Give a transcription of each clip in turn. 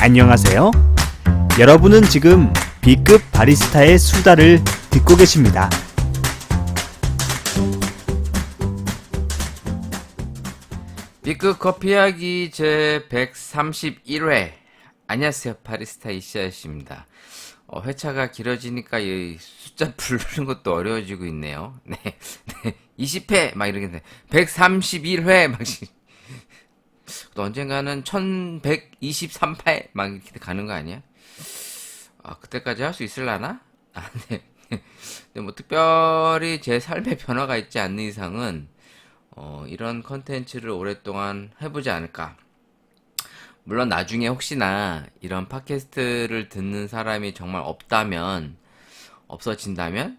안녕하세요. 여러분은 지금 B급 바리스타의 수다를 듣고 계십니다. B급 커피 이야기 제 131회. 안녕하세요. 바리스타 이시아씨입니다. 회차가 길어지니까 이 숫자 부르는 것도 어려워지고 있네요. 네. 20회 막 이러겠네. 131회 막 또 언젠가는 1123회 막 이렇게 가는 거 아니야? 그때까지 할 수 있을라나? 네. 근데 뭐 특별히 제 삶에 변화가 있지 않는 이상은 이런 컨텐츠를 오랫동안 해보지 않을까. 물론 나중에 혹시나 이런 팟캐스트를 듣는 사람이 정말 없어진다면,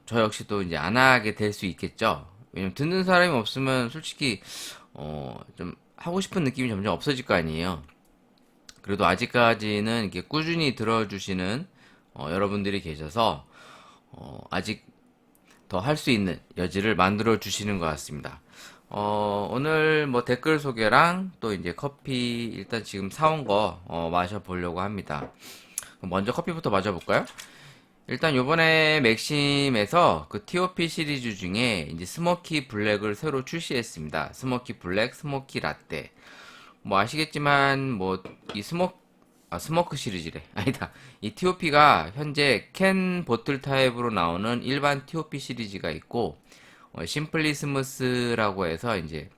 저 역시도 이제 안 하게 될 수 있겠죠. 왜냐면 듣는 사람이 없으면 솔직히, 좀 하고 싶은 느낌이 점점 없어질 거 아니에요. 그래도 아직까지는 이렇게 꾸준히 들어주시는, 여러분들이 계셔서, 아직 더 할 수 있는 여지를 만들어 주시는 것 같습니다. 오늘 뭐 댓글 소개랑 또 이제 커피 일단 지금 사온 거 마셔보려고 합니다. 먼저 커피부터 마셔볼까요? 일단 요번에 맥심에서 그 TOP 시리즈 중에 이제 스모키 블랙을 새로 출시했습니다. 스모키 블랙, 스모키 라떼. 뭐 아시겠지만 뭐 이 스모크 시리즈래. 아니다. 이 TOP가 현재 캔 보틀 타입으로 나오는 일반 TOP 시리즈가 있고, 심플리 스무스라고 해서 이제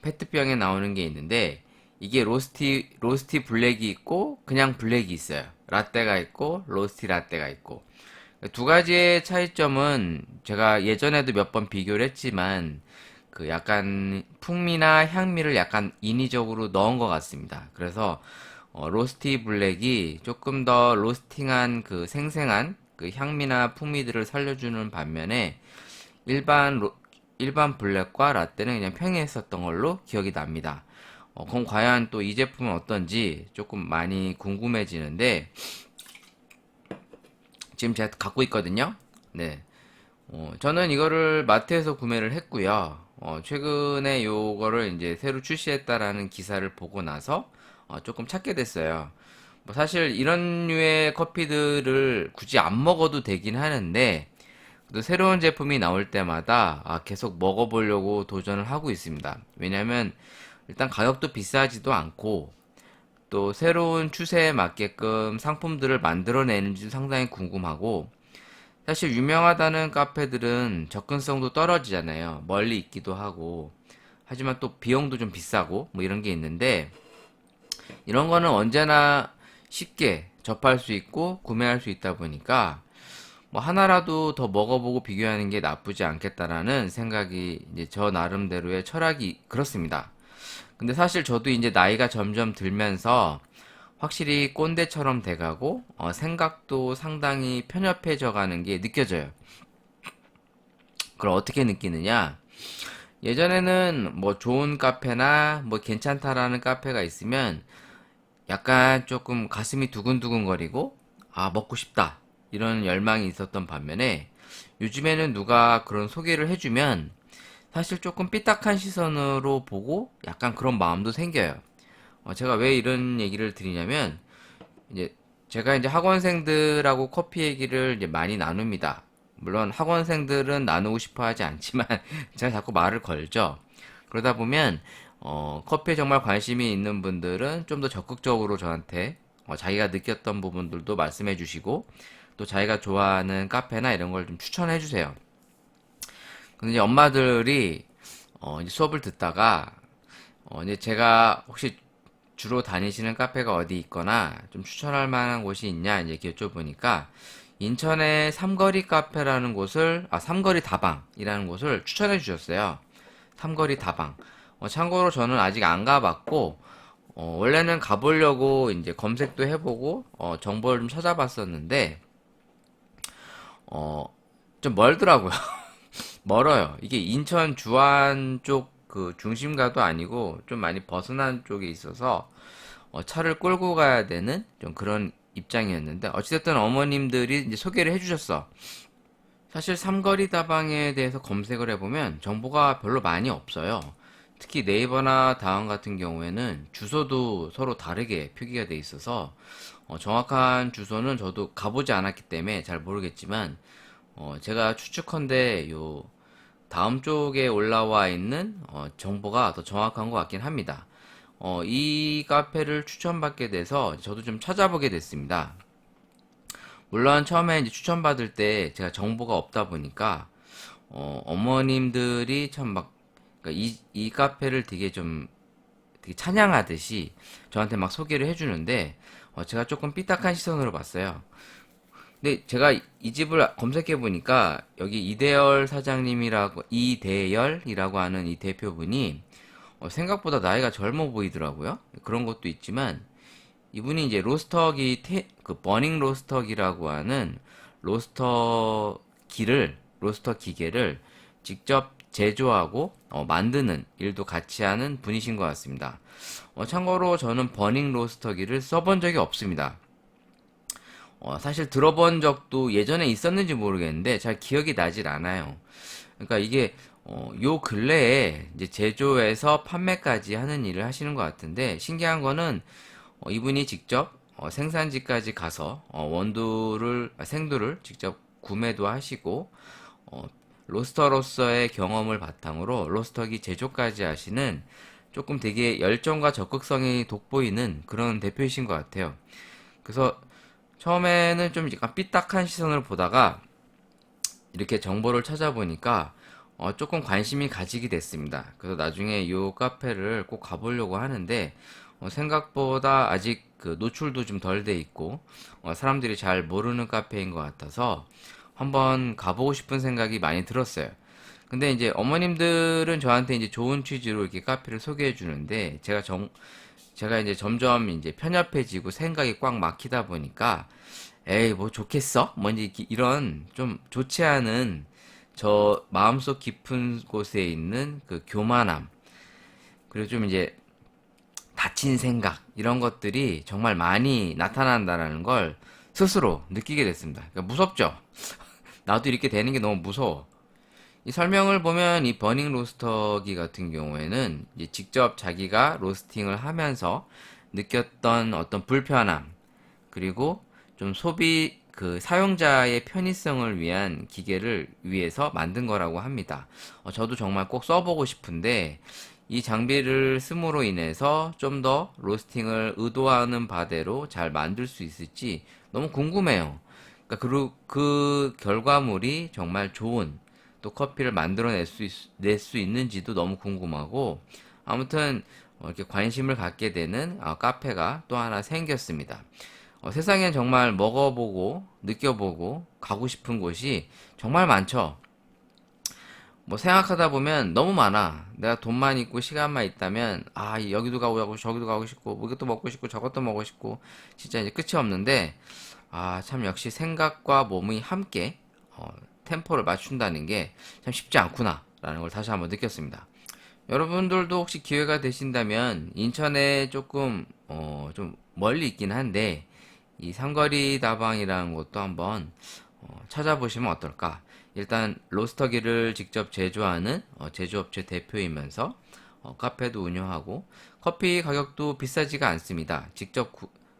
페트병에 나오는 게 있는데, 이게 로스티 블랙이 있고, 그냥 블랙이 있어요. 라떼가 있고, 로스티 라떼가 있고. 두 가지의 차이점은 제가 예전에도 몇 번 비교를 했지만, 그 약간 풍미나 향미를 약간 인위적으로 넣은 것 같습니다. 그래서 로스티 블랙이 조금 더 로스팅한 그 생생한 그 향미나 풍미들을 살려주는 반면에 일반 블랙과 라떼는 그냥 평이했었던 걸로 기억이 납니다. 그럼 과연 또 이 제품은 어떤지 조금 많이 궁금해지는데, 지금 제가 갖고 있거든요. 네. 저는 이거를 마트에서 구매를 했고요. 최근에 요거를 이제 새로 출시했다라는 기사를 보고 나서 조금 찾게 됐어요. 뭐 사실 이런 류의 커피들을 굳이 안 먹어도 되긴 하는데, 또 새로운 제품이 나올 때마다 계속 먹어보려고 도전을 하고 있습니다. 왜냐면 일단 가격도 비싸지도 않고, 또 새로운 추세에 맞게끔 상품들을 만들어내는지도 상당히 궁금하고, 사실 유명하다는 카페들은 접근성도 떨어지잖아요. 멀리 있기도 하고. 하지만 또 비용도 좀 비싸고 뭐 이런 게 있는데, 이런 거는 언제나 쉽게 접할 수 있고 구매할 수 있다 보니까 뭐 하나라도 더 먹어보고 비교하는 게 나쁘지 않겠다라는 생각이 이제 저 나름대로의 철학이 그렇습니다. 근데 사실 저도 이제 나이가 점점 들면서 확실히 꼰대처럼 돼가고 생각도 상당히 편협해져 가는 게 느껴져요. 그걸 어떻게 느끼느냐? 예전에는 뭐 좋은 카페나 뭐 괜찮다라는 카페가 있으면 약간 조금 가슴이 두근두근거리고 먹고 싶다 이런 열망이 있었던 반면에, 요즘에는 누가 그런 소개를 해주면 사실 조금 삐딱한 시선으로 보고 약간 그런 마음도 생겨요. 제가 왜 이런 얘기를 드리냐면, 이제 제가 이제 학원생들하고 커피 얘기를 이제 많이 나눕니다. 물론 학원생들은 나누고 싶어 하지 않지만 제가 자꾸 말을 걸죠. 그러다 보면 커피에 정말 관심이 있는 분들은 좀 더 적극적으로 저한테 자기가 느꼈던 부분들도 말씀해 주시고, 또 자기가 좋아하는 카페나 이런 걸 좀 추천해 주세요. 근데 이제 엄마들이 이제 수업을 듣다가 이제 제가 혹시 주로 다니시는 카페가 어디 있거나 좀 추천할 만한 곳이 있냐 이제 이렇게 여쭤보니까, 인천의 삼거리 카페라는 곳을 삼거리 다방이라는 곳을 추천해 주셨어요. 삼거리 다방. 참고로 저는 아직 안 가봤고, 원래는 가보려고 이제 검색도 해보고 정보를 좀 찾아봤었는데, 좀 멀더라고요. 멀어요. 이게 인천 주안 쪽 그 중심가도 아니고 좀 많이 벗어난 쪽에 있어서 차를 끌고 가야 되는 좀 그런 입장이었는데, 어찌됐든 어머님들이 이제 소개를 해주셨어. 사실 삼거리 다방에 대해서 검색을 해보면 정보가 별로 많이 없어요. 특히 네이버나 다음 같은 경우에는 주소도 서로 다르게 표기가 돼 있어서 정확한 주소는 저도 가보지 않았기 때문에 잘 모르겠지만 제가 추측컨대 요 다음 쪽에 올라와 있는 정보가 더 정확한 것 같긴 합니다. 이 카페를 추천받게 돼서 저도 좀 찾아보게 됐습니다. 물론 처음에 이제 추천받을 때 제가 정보가 없다 보니까 어머님들이 참 막, 그러니까 이 카페를 되게 찬양하듯이 저한테 막 소개를 해주는데, 제가 조금 삐딱한 시선으로 봤어요. 근데 제가 이 집을 검색해 보니까 여기 이대열이라고 하는 이 대표분이 생각보다 나이가 젊어 보이더라고요. 그런 것도 있지만 이분이 이제 그 버닝 로스터기라고 하는 로스터 기계를 직접 제조하고 만드는 일도 같이 하는 분이신 것 같습니다. 참고로 저는 버닝 로스터기를 써본 적이 없습니다. 사실 들어본 적도 예전에 있었는지 모르겠는데 잘 기억이 나질 않아요. 그러니까 이게 요 근래에 이제 제조해서 판매까지 하는 일을 하시는 것 같은데, 신기한 거는 이분이 직접 생산지까지 가서 생두를 직접 구매도 하시고 로스터로서의 경험을 바탕으로 로스터기 제조까지 하시는, 조금 되게 열정과 적극성이 돋보이는 그런 대표이신 것 같아요. 그래서 처음에는 좀 약간 삐딱한 시선을 보다가 이렇게 정보를 찾아보니까 조금 관심이 가지게 됐습니다. 그래서 나중에 이 카페를 꼭 가보려고 하는데, 생각보다 아직 그 노출도 좀 덜 돼 있고 사람들이 잘 모르는 카페인 것 같아서 한번 가보고 싶은 생각이 많이 들었어요. 근데 이제 어머님들은 저한테 이제 좋은 취지로 이렇게 카페를 소개해 주는데, 제가 이제 점점 이제 편협해지고 생각이 꽉 막히다 보니까, 에이 뭐 좋겠어? 뭐 이제 이런 좀 좋지 않은 저 마음속 깊은 곳에 있는 그 교만함, 그리고 좀 이제 다친 생각, 이런 것들이 정말 많이 나타난다는 걸 스스로 느끼게 됐습니다. 그러니까 무섭죠? 나도 이렇게 되는 게 너무 무서워. 이 설명을 보면 이 버닝 로스터기 같은 경우에는 이제 직접 자기가 로스팅을 하면서 느꼈던 어떤 불편함, 그리고 좀 그 사용자의 편의성을 위한 기계를 위해서 만든 거라고 합니다. 저도 정말 꼭 써보고 싶은데, 이 장비를 씀으로 인해서 좀 더 로스팅을 의도하는 바대로 잘 만들 수 있을지 너무 궁금해요. 그러니까 그리고 그 결과물이 정말 좋은 또 커피를 낼 수 있는지도 너무 궁금하고, 아무튼 이렇게 관심을 갖게 되는 카페가 또 하나 생겼습니다. 세상엔 정말 먹어보고 느껴보고 가고 싶은 곳이 정말 많죠. 뭐 생각하다 보면 너무 많아. 내가 돈만 있고 시간만 있다면 여기도 가고 저기도 가고 싶고 뭐 이것도 먹고 싶고 저것도 먹고 싶고 진짜 이제 끝이 없는데, 참 역시 생각과 몸이 함께 템포를 맞춘다는 게 참 쉽지 않구나 라는 걸 다시 한번 느꼈습니다. 여러분들도 혹시 기회가 되신다면 인천에 조금 좀 멀리 있긴 한데 이 삼거리 다방이라는 곳도 한번 찾아보시면 어떨까. 일단 로스터기를 직접 제조하는 제조업체 대표이면서 카페도 운영하고 커피 가격도 비싸지가 않습니다. 직접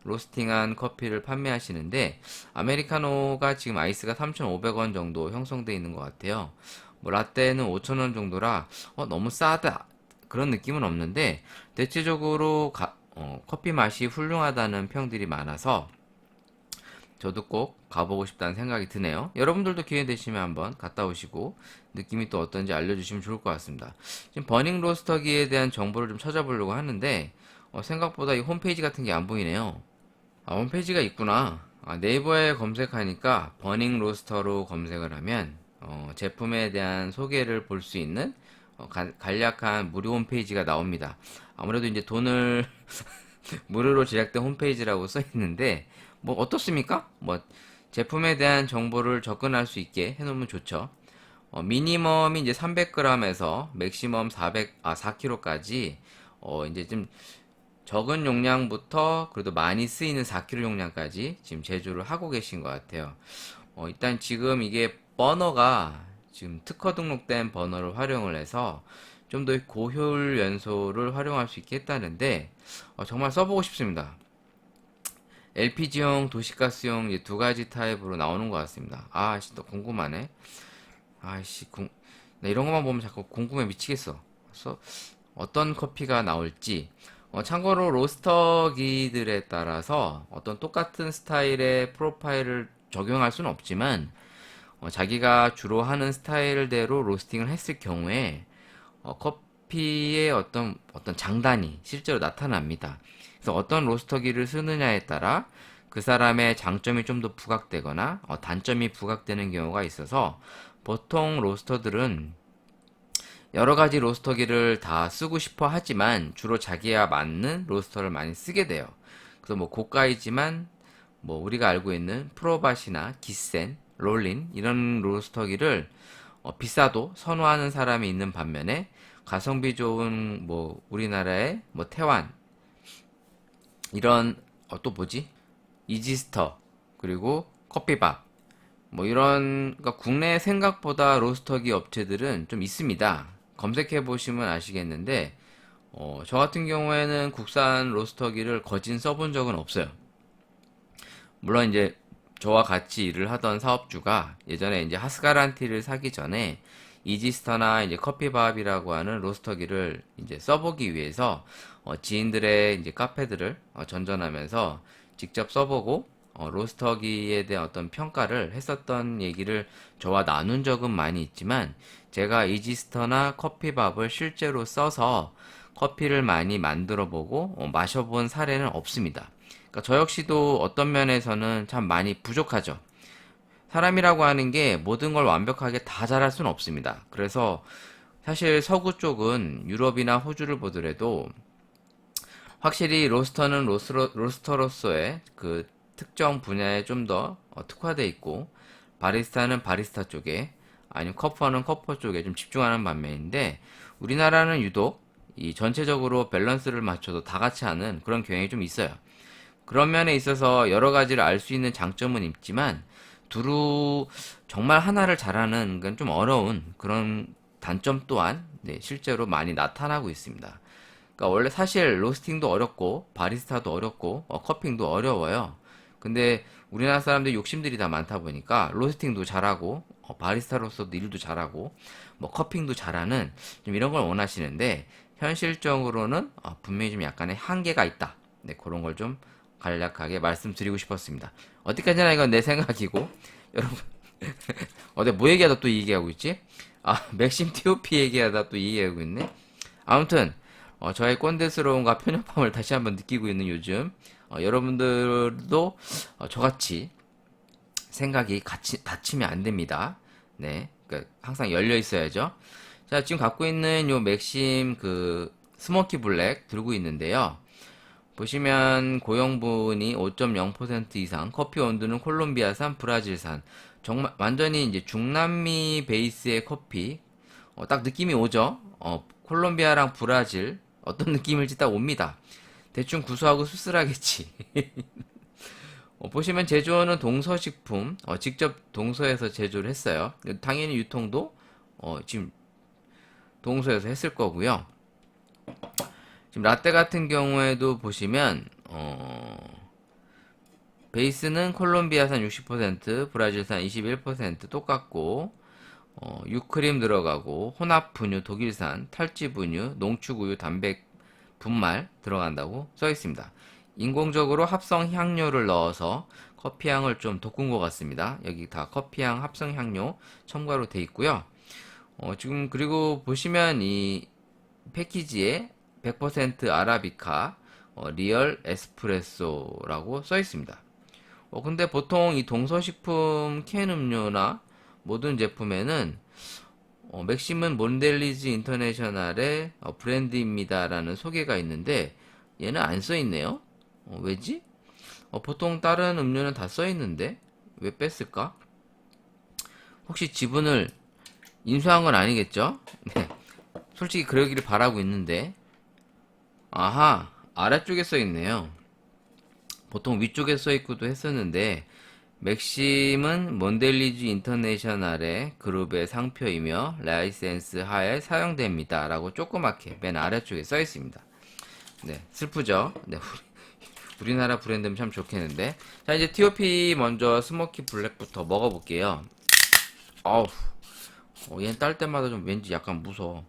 로스팅한 커피를 판매하시는데, 아메리카노가 지금 아이스가 3,500원 정도 형성되어 있는 것 같아요. 뭐 라떼는 5,000원 정도라 너무 싸다 그런 느낌은 없는데, 대체적으로 커피 맛이 훌륭하다는 평들이 많아서 저도 꼭 가보고 싶다는 생각이 드네요. 여러분들도 기회 되시면 한번 갔다 오시고 느낌이 또 어떤지 알려주시면 좋을 것 같습니다. 지금 버닝 로스터기에 대한 정보를 좀 찾아보려고 하는데 생각보다 이 홈페이지 같은 게 안 보이네요. 홈페이지가 있구나. 네이버에 검색하니까 버닝 로스터로 검색을 하면 제품에 대한 소개를 볼 수 있는 간략한 무료 홈페이지가 나옵니다. 아무래도 이제 돈을 무료로 제작된 홈페이지라고 써 있는데, 뭐 어떻습니까? 뭐 제품에 대한 정보를 접근할 수 있게 해놓으면 좋죠. 미니멈이 이제 300g에서 맥시멈 4kg까지 이제 좀 적은 용량부터 그래도 많이 쓰이는 4kg 용량까지 지금 제조를 하고 계신 것 같아요. 일단 지금 이게 버너가 지금 특허 등록된 버너를 활용을 해서 좀 더 고효율 연소를 활용할 수 있게 했다는데 정말 써보고 싶습니다. LPG용, 도시가스용 이제 두 가지 타입으로 나오는 것 같습니다. 아씨, 또 궁금하네. 아씨, 나 이런 것만 보면 자꾸 궁금해 미치겠어. 그래서 어떤 커피가 나올지. 참고로 로스터기들에 따라서 어떤 똑같은 스타일의 프로파일을 적용할 수는 없지만 자기가 주로 하는 스타일대로 로스팅을 했을 경우에 커피의 어떤 장단이 실제로 나타납니다. 그래서 어떤 로스터기를 쓰느냐에 따라 그 사람의 장점이 좀 더 부각되거나 단점이 부각되는 경우가 있어서 보통 로스터들은 여러 가지 로스터기를 다 쓰고 싶어 하지만 주로 자기와 맞는 로스터를 많이 쓰게 돼요. 그래서 뭐 고가이지만 뭐 우리가 알고 있는 프로밭이나 기센, 롤린 이런 로스터기를 비싸도 선호하는 사람이 있는 반면에 가성비 좋은 뭐 우리나라의 뭐 태완 이런 또 뭐지? 이지스터 그리고 커피밥 뭐 이런 그러니까 국내 생각보다 로스터기 업체들은 좀 있습니다. 검색해 보시면 아시겠는데 저 같은 경우에는 국산 로스터기를 거진 써본 적은 없어요. 물론 이제 저와 같이 일을 하던 사업주가 예전에 이제 하스가란티를 사기 전에 이지스터나 이제 커피밥이라고 하는 로스터기를 이제 써보기 위해서 지인들의 이제 카페들을 전전하면서 직접 써보고 로스터기에 대한 어떤 평가를 했었던 얘기를 저와 나눈 적은 많이 있지만 제가 이지스터나 커피밥을 실제로 써서 커피를 많이 만들어 보고 마셔본 사례는 없습니다. 그러니까 저 역시도 어떤 면에서는 참 많이 부족하죠. 사람이라고 하는 게 모든 걸 완벽하게 다 잘할 수는 없습니다. 그래서 사실 서구 쪽은 유럽이나 호주를 보더라도 확실히 로스터는 로스터로서의 그 특정 분야에 좀 더 특화돼 있고 바리스타는 바리스타 쪽에 아니면 커퍼는 커퍼 쪽에 좀 집중하는 반면인데 우리나라는 유독 이 전체적으로 밸런스를 맞춰도 다 같이 하는 그런 경향이 좀 있어요. 그런 면에 있어서 여러 가지를 알 수 있는 장점은 있지만 두루 정말 하나를 잘하는 건 좀 어려운 그런 단점 또한 실제로 많이 나타나고 있습니다. 그러니까 원래 사실 로스팅도 어렵고 바리스타도 어렵고 커핑도 어려워요. 근데 우리나라 사람들 욕심들이 다 많다 보니까 로스팅도 잘하고 바리스타로서도 일도 잘하고 뭐 커핑도 잘하는 좀 이런 걸 원하시는데 현실적으로는 분명히 좀 약간의 한계가 있다. 네, 그런 걸 좀 간략하게 말씀드리고 싶었습니다. 어디까지나 이건 내 생각이고 여러분 내가 뭐 얘기하다 또 이 얘기하고 있지? 맥심 TOP 얘기하다 또 이 얘기하고 있네. 아무튼 저의 꼰대스러움과 편협함을 다시 한번 느끼고 있는 요즘 여러분들도 저같이 생각이 같이 닫히면 안 됩니다. 네, 그러니까 항상 열려 있어야죠. 자, 지금 갖고 있는 요 맥심 그 스모키 블랙 들고 있는데요. 보시면 고형분이 5.0% 이상, 커피 원두는 콜롬비아산, 브라질산. 정말 완전히 이제 중남미 베이스의 커피. 딱 느낌이 오죠? 콜롬비아랑 브라질 어떤 느낌일지 딱 옵니다. 대충 구수하고 씁쓸하겠지. 보시면 제조원은 동서식품, 직접 동서에서 제조를 했어요. 당연히 유통도 지금 동서에서 했을 거고요. 지금 라떼 같은 경우에도 보시면 베이스는 콜롬비아산 60%, 브라질산 21% 똑같고 유크림 들어가고 혼합 분유 독일산, 탈지 분유, 농축 우유, 단백 분말 들어간다고 써 있습니다. 인공적으로 합성 향료를 넣어서 커피향을 좀 돋군 것 같습니다. 여기 다 커피향 합성 향료 첨가로 돼 있고요. 지금 그리고 보시면 이 패키지에 100% 아라비카 리얼 에스프레소라고 써 있습니다. 근데 보통 이 동서식품 캔 음료나 모든 제품에는 맥심은 몬델리즈 인터내셔널의 브랜드입니다라는 소개가 있는데 얘는 안 써 있네요. 왜지? 보통 다른 음료는 다 써 있는데 왜 뺐을까? 혹시 지분을 인수한 건 아니겠죠? 네. 솔직히 그러기를 바라고 있는데 아래쪽에 써 있네요. 보통 위쪽에 써 있기도 했었는데 맥심은 몬델리주 인터내셔널의 그룹의 상표이며 라이센스 하에 사용됩니다. 라고 조그맣게 맨 아래쪽에 써 있습니다. 네, 슬프죠? 네, 우리나라 브랜드면 참 좋겠는데. 자, 이제 TOP 먼저 스모키 블랙부터 먹어볼게요. 어우, 얘는 딸 때마다 좀 왠지 약간 무서워.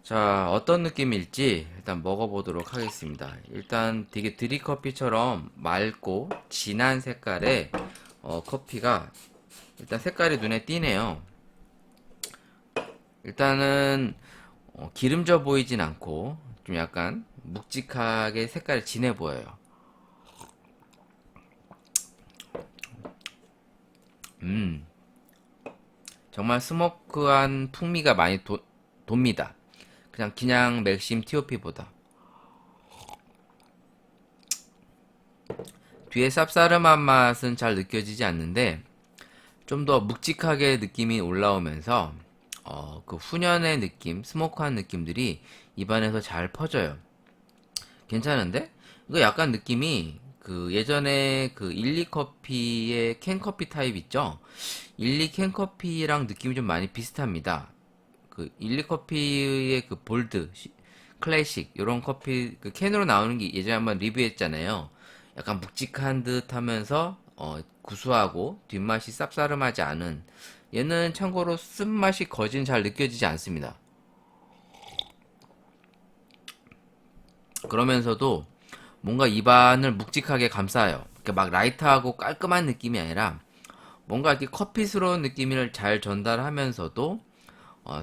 자, 어떤 느낌일지 일단 먹어보도록 하겠습니다. 일단 되게 드립커피처럼 맑고 진한 색깔의 커피가 일단 색깔이 눈에 띄네요. 일단은 기름져 보이진 않고 좀 약간 묵직하게 색깔이 진해 보여요. 정말 스모크한 풍미가 많이 돕니다. 그냥 맥심 TOP보다. 뒤에 쌉싸름한 맛은 잘 느껴지지 않는데 좀 더 묵직하게 느낌이 올라오면서 그 훈연의 느낌, 스모크한 느낌들이 입안에서 잘 퍼져요. 괜찮은데? 이거 약간 느낌이 그 예전에 그 일리커피의 캔커피 타입 있죠? 일리 캔커피랑 느낌이 좀 많이 비슷합니다. 그 일리커피의 그 볼드, 클래식 이런 커피 그 캔으로 나오는 게 예전에 한번 리뷰했잖아요. 약간 묵직한 듯 하면서 구수하고 뒷맛이 쌉싸름하지 않은, 얘는 참고로 쓴맛이 거진 잘 느껴지지 않습니다. 그러면서도 뭔가 입안을 묵직하게 감싸요. 그러니까 막 라이트하고 깔끔한 느낌이 아니라 뭔가 이렇게 커피스러운 느낌을 잘 전달하면서도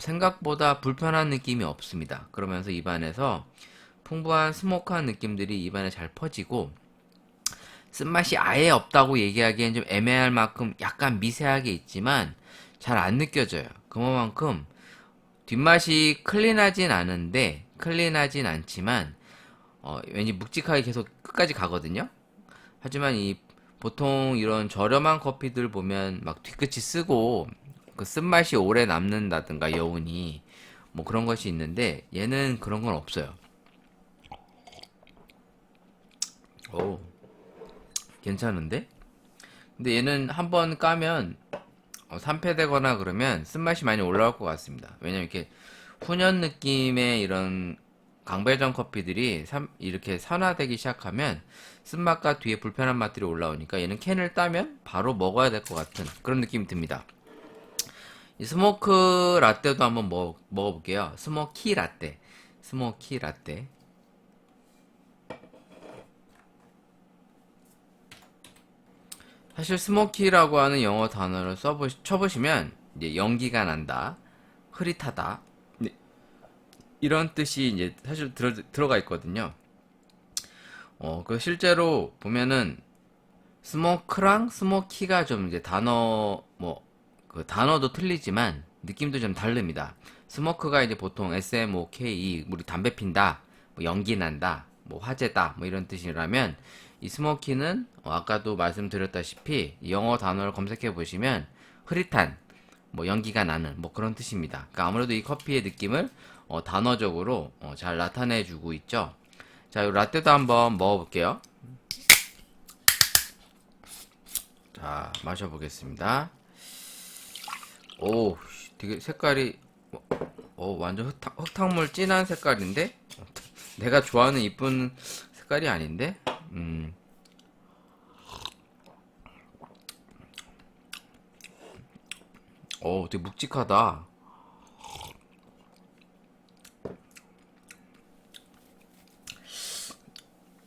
생각보다 불편한 느낌이 없습니다. 그러면서 입안에서 풍부한 스모크한 느낌들이 입안에 잘 퍼지고, 쓴맛이 아예 없다고 얘기하기엔 좀 애매할 만큼 약간 미세하게 있지만 잘 안 느껴져요. 그만큼 뒷맛이 클린하진 않지만 왠지 묵직하게 계속 끝까지 가거든요. 하지만 보통 이런 저렴한 커피들 보면 막 뒤끝이 쓰고 그 쓴맛이 오래 남는다든가 여운이 뭐 그런 것이 있는데 얘는 그런 건 없어요. 오, 괜찮은데? 근데 얘는 한번 까면 산패되거나 그러면 쓴맛이 많이 올라올 것 같습니다. 왜냐면 이렇게 훈연 느낌의 이런 강배전 커피들이 이렇게 산화되기 시작하면 쓴맛과 뒤에 불편한 맛들이 올라오니까 얘는 캔을 따면 바로 먹어야 될 것 같은 그런 느낌이 듭니다. 이 스모크 라떼도 한번 먹어볼게요. 스모키 라떼. 스모키 라떼. 사실 스모키라고 하는 영어 단어를 쳐보시면 이제 연기가 난다, 흐릿하다, 네, 이런 뜻이 이제 사실 들어가 있거든요. 그 실제로 보면은 스모크랑 스모키가 좀 이제 그 단어도 틀리지만 느낌도 좀 다릅니다. 스모크가 이제 보통 SMOKE, 우리 담배 핀다, 뭐 연기 난다, 뭐 화재다, 뭐 이런 뜻이라면 이 스모키는 아까도 말씀드렸다시피 영어 단어를 검색해 보시면 흐릿한, 뭐 연기가 나는 뭐 그런 뜻입니다. 그러니까 아무래도 이 커피의 느낌을 단어적으로 잘 나타내 주고 있죠. 자, 이 라떼도 한번 먹어볼게요. 자, 마셔보겠습니다. 오, 되게 색깔이 완전 흙탕물 진한 색깔인데 내가 좋아하는 이쁜 색깔이 아닌데. 되게 묵직하다.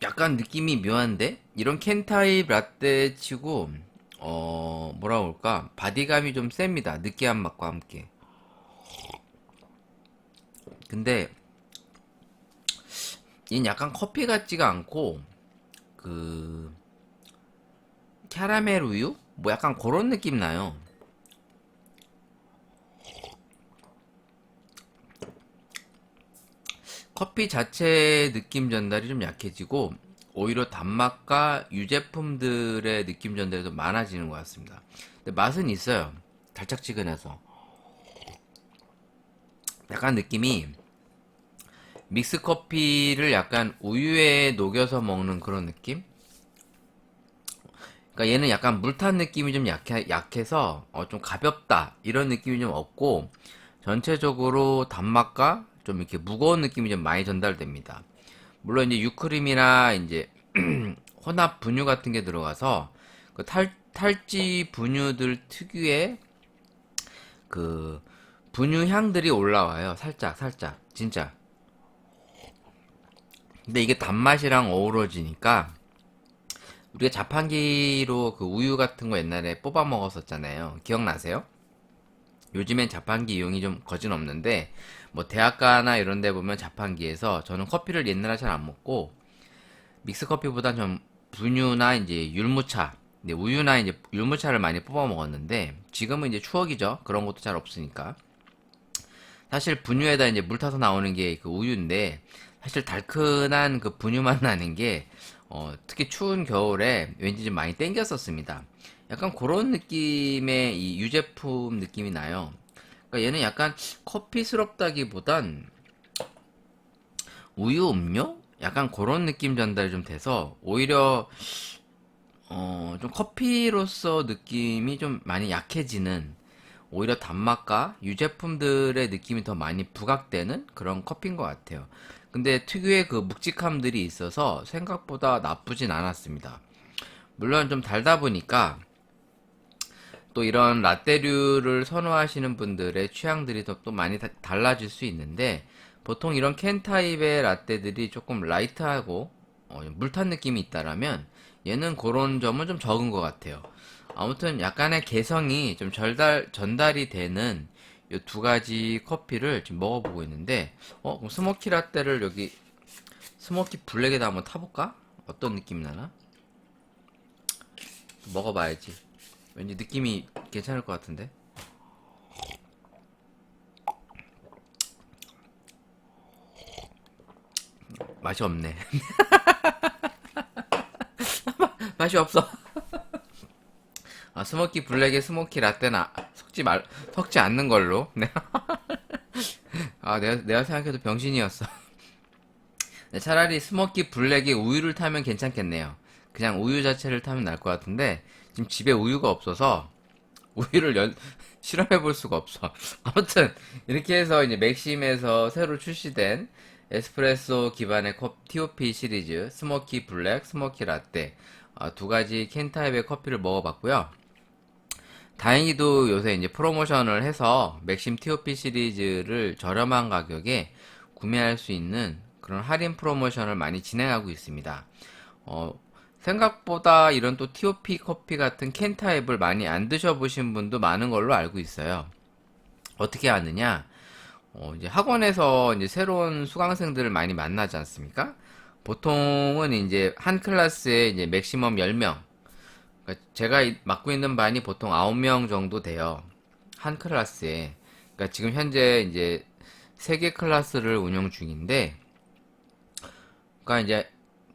약간 느낌이 묘한데? 이런 캔 타입 라떼 치고 뭐라 그럴까, 바디감이 좀 셉니다. 느끼한 맛과 함께. 근데 얘는 약간 커피 같지가 않고 그 캐러멜 우유? 뭐 약간 그런 느낌 나요. 커피 자체의 느낌 전달이 좀 약해지고 오히려 단맛과 유제품들의 느낌 전달이 더 많아지는 것 같습니다. 근데 맛은 있어요. 달짝지근해서. 약간 느낌이 믹스 커피를 약간 우유에 녹여서 먹는 그런 느낌? 그러니까 그러니까 얘는 약간 물탄 느낌이 좀 약해서 좀 가볍다 이런 느낌이 좀 없고 전체적으로 단맛과 좀 이렇게 무거운 느낌이 좀 많이 전달됩니다. 물론 이제 유크림이나 이제 혼합 분유 같은 게 들어가서 그 탈지 분유들 특유의 그 분유 향들이 올라와요. 살짝 살짝 진짜. 근데 이게 단맛이랑 어우러지니까 우리가 자판기로 그 우유 같은 거 옛날에 뽑아 먹었었잖아요. 기억나세요? 요즘엔 자판기 이용이 좀 거진 없는데 뭐 대학가나 이런 데 보면 자판기에서 저는 커피를 옛날에 잘 안 먹고 믹스커피보다 좀 분유나 이제 율무차, 근데 우유나 이제 율무차를 많이 뽑아 먹었는데 지금은 이제 추억이죠. 그런 것도 잘 없으니까. 사실 분유에다 이제 물 타서 나오는 게 그 우유인데 사실 달큰한 그 분유 맛 나는 게 특히 추운 겨울에 왠지 좀 많이 땡겼었습니다. 약간 그런 느낌의 이 유제품 느낌이 나요. 그러니까 얘는 약간 커피스럽다기보단 우유 음료? 약간 그런 느낌 전달이 좀 돼서 오히려 좀 커피로서 느낌이 좀 많이 약해지는 오히려 단맛과 유제품들의 느낌이 더 많이 부각되는 그런 커피인 것 같아요. 근데 특유의 그 묵직함들이 있어서 생각보다 나쁘진 않았습니다. 물론 좀 달다 보니까 또 이런 라떼류를 선호하시는 분들의 취향들이 또 많이 달라질 수 있는데 보통 이런 캔 타입의 라떼들이 조금 라이트하고 물탄 느낌이 있다라면 얘는 그런 점은 좀 적은 것 같아요. 아무튼 약간의 개성이 좀 전달이 되는 이 두 가지 커피를 지금 먹어보고 있는데 그럼 스모키 라떼를 여기 스모키 블랙에다 한번 타볼까? 어떤 느낌이 나나? 먹어봐야지. 왠지 느낌이 괜찮을 것 같은데. 맛이 없네. 맛이 없어. 스모키 블랙에 스모키 라떼는 섞지 않는 걸로. 네. 내가 생각해도 병신이었어. 네, 차라리 스모키 블랙에 우유를 타면 괜찮겠네요. 그냥 우유 자체를 타면 나을 것 같은데, 지금 집에 우유가 없어서, 우유를 실험해 볼 수가 없어. 아무튼, 이렇게 해서 이제 맥심에서 새로 출시된 에스프레소 기반의 TOP 시리즈, 스모키 블랙, 스모키 라떼, 두 가지 캔 타입의 커피를 먹어봤고요. 다행히도 요새 이제 프로모션을 해서 맥심 TOP 시리즈를 저렴한 가격에 구매할 수 있는 그런 할인 프로모션을 많이 진행하고 있습니다. 생각보다 이런 또 TOP 커피 같은 캔 타입을 많이 안 드셔보신 분도 많은 걸로 알고 있어요. 어떻게 아느냐? 이제 학원에서 이제 새로운 수강생들을 많이 만나지 않습니까? 보통은 이제 한 클래스에 이제 맥시멈 10명. 그러니까 제가 맡고 있는 반이 보통 9명 정도 돼요. 한 클래스에. 그러니까 지금 현재 이제 3개 클래스를 운영 중인데, 그러니까 이제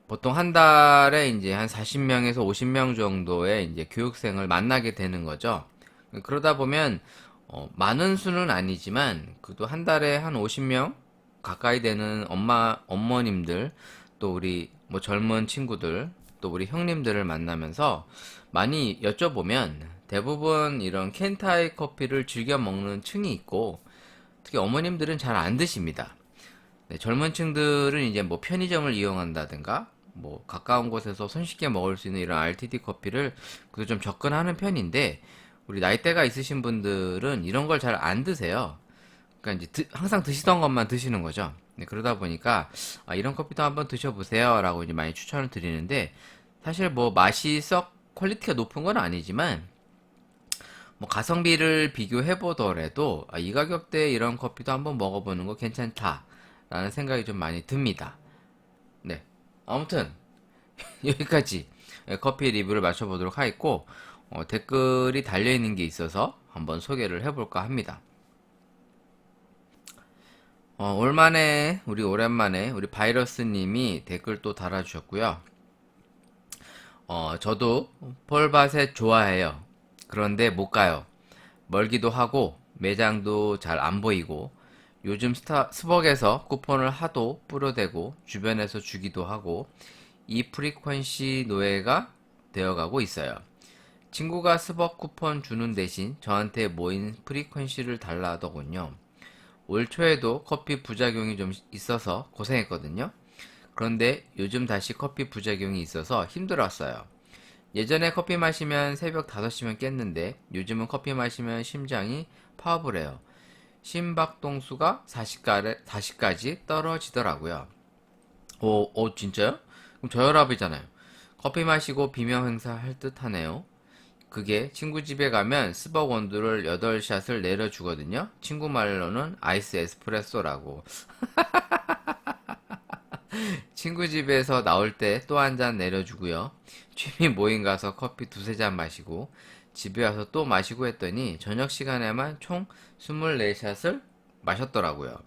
보통 한 달에 이제 한 40명에서 50명 정도의 이제 교육생을 만나게 되는 거죠. 그러다 보면 많은 수는 아니지만 그래도 한 달에 한 50명 가까이 되는 어머님들 또 우리 뭐 젊은 친구들 또 우리 형님들을 만나면서 많이 여쭤보면 대부분 이런 켄타이 커피를 즐겨 먹는 층이 있고 특히 어머님들은 잘 안 드십니다. 네, 젊은 층들은 이제 뭐 편의점을 이용한다든가 뭐 가까운 곳에서 손쉽게 먹을 수 있는 이런 RTD 커피를 그래도 좀 접근하는 편인데 우리 나이대가 있으신 분들은 이런 걸 잘 안 드세요. 그러니까 이제 항상 드시던 것만 드시는 거죠. 네, 그러다 보니까 이런 커피도 한번 드셔보세요 라고 이제 많이 추천을 드리는데 사실 뭐 맛이 썩 퀄리티가 높은 건 아니지만 뭐 가성비를 비교해 보더라도 이 가격대에 이런 커피도 한번 먹어보는 거 괜찮다 라는 생각이 좀 많이 듭니다. 네, 아무튼 여기까지 커피 리뷰를 마쳐보도록 하겠고 댓글이 달려있는 게 있어서 한번 소개를 해볼까 합니다. 오랜만에 우리 바이러스님이 댓글 또 달아주셨고요. 저도 폴바셋 좋아해요. 그런데 못 가요. 멀기도 하고 매장도 잘 안 보이고 요즘 스벅에서 쿠폰을 하도 뿌려대고 주변에서 주기도 하고 이 프리퀀시 노예가 되어가고 있어요. 친구가 스벅 쿠폰 주는 대신 저한테 모인 프리퀀시를 달라 하더군요. 올 초에도 커피 부작용이 좀 있어서 고생했거든요. 그런데 요즘 다시 커피 부작용이 있어서 힘들었어요. 예전에 커피 마시면 새벽 5시면 깼는데 요즘은 커피 마시면 심장이 파업을 해요. 심박동수가 40까지 떨어지더라고요. 진짜요? 그럼 저혈압이잖아요. 커피 마시고 비명 행사할 듯 하네요. 그게 친구 집에 가면 스벅 원두를 8샷을 내려주거든요. 친구 말로는 아이스 에스프레소라고. 친구 집에서 나올 때 또 한 잔 내려주고요. 취미 모임 가서 커피 두세 잔 마시고 집에 와서 또 마시고 했더니 저녁 시간에만 총 24샷을 마셨더라고요.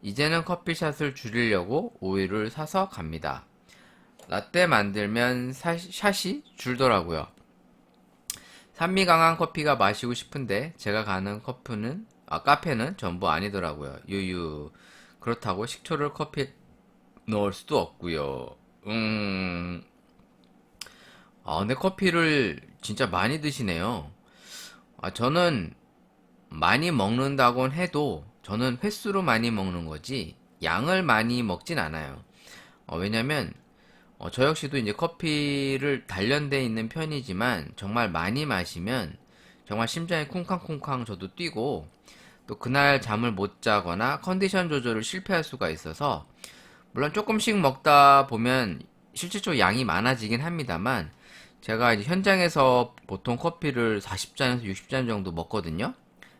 이제는 커피샷을 줄이려고 오일을 사서 갑니다. 라떼 만들면 샷이 줄더라고요. 산미 강한 커피가 마시고 싶은데 제가 가는 카페는 전부 아니더라고요. 유유. 그렇다고 식초를 커피에 넣을 수도 없고요. 근데 커피를 진짜 많이 드시네요. 저는 많이 먹는다곤 해도 저는 횟수로 많이 먹는 거지 양을 많이 먹진 않아요. 왜냐면 저 역시도 이제 커피를 단련돼 있는 편이지만 정말 많이 마시면 정말 심장이 쿵쾅쿵쾅 저도 뛰고 또 그날 잠을 못 자거나 컨디션 조절을 실패할 수가 있어서 물론 조금씩 먹다 보면 실질적으로 양이 많아지긴 합니다만 제가 이제 현장에서 보통 커피를 40잔에서 60잔 정도 먹거든요.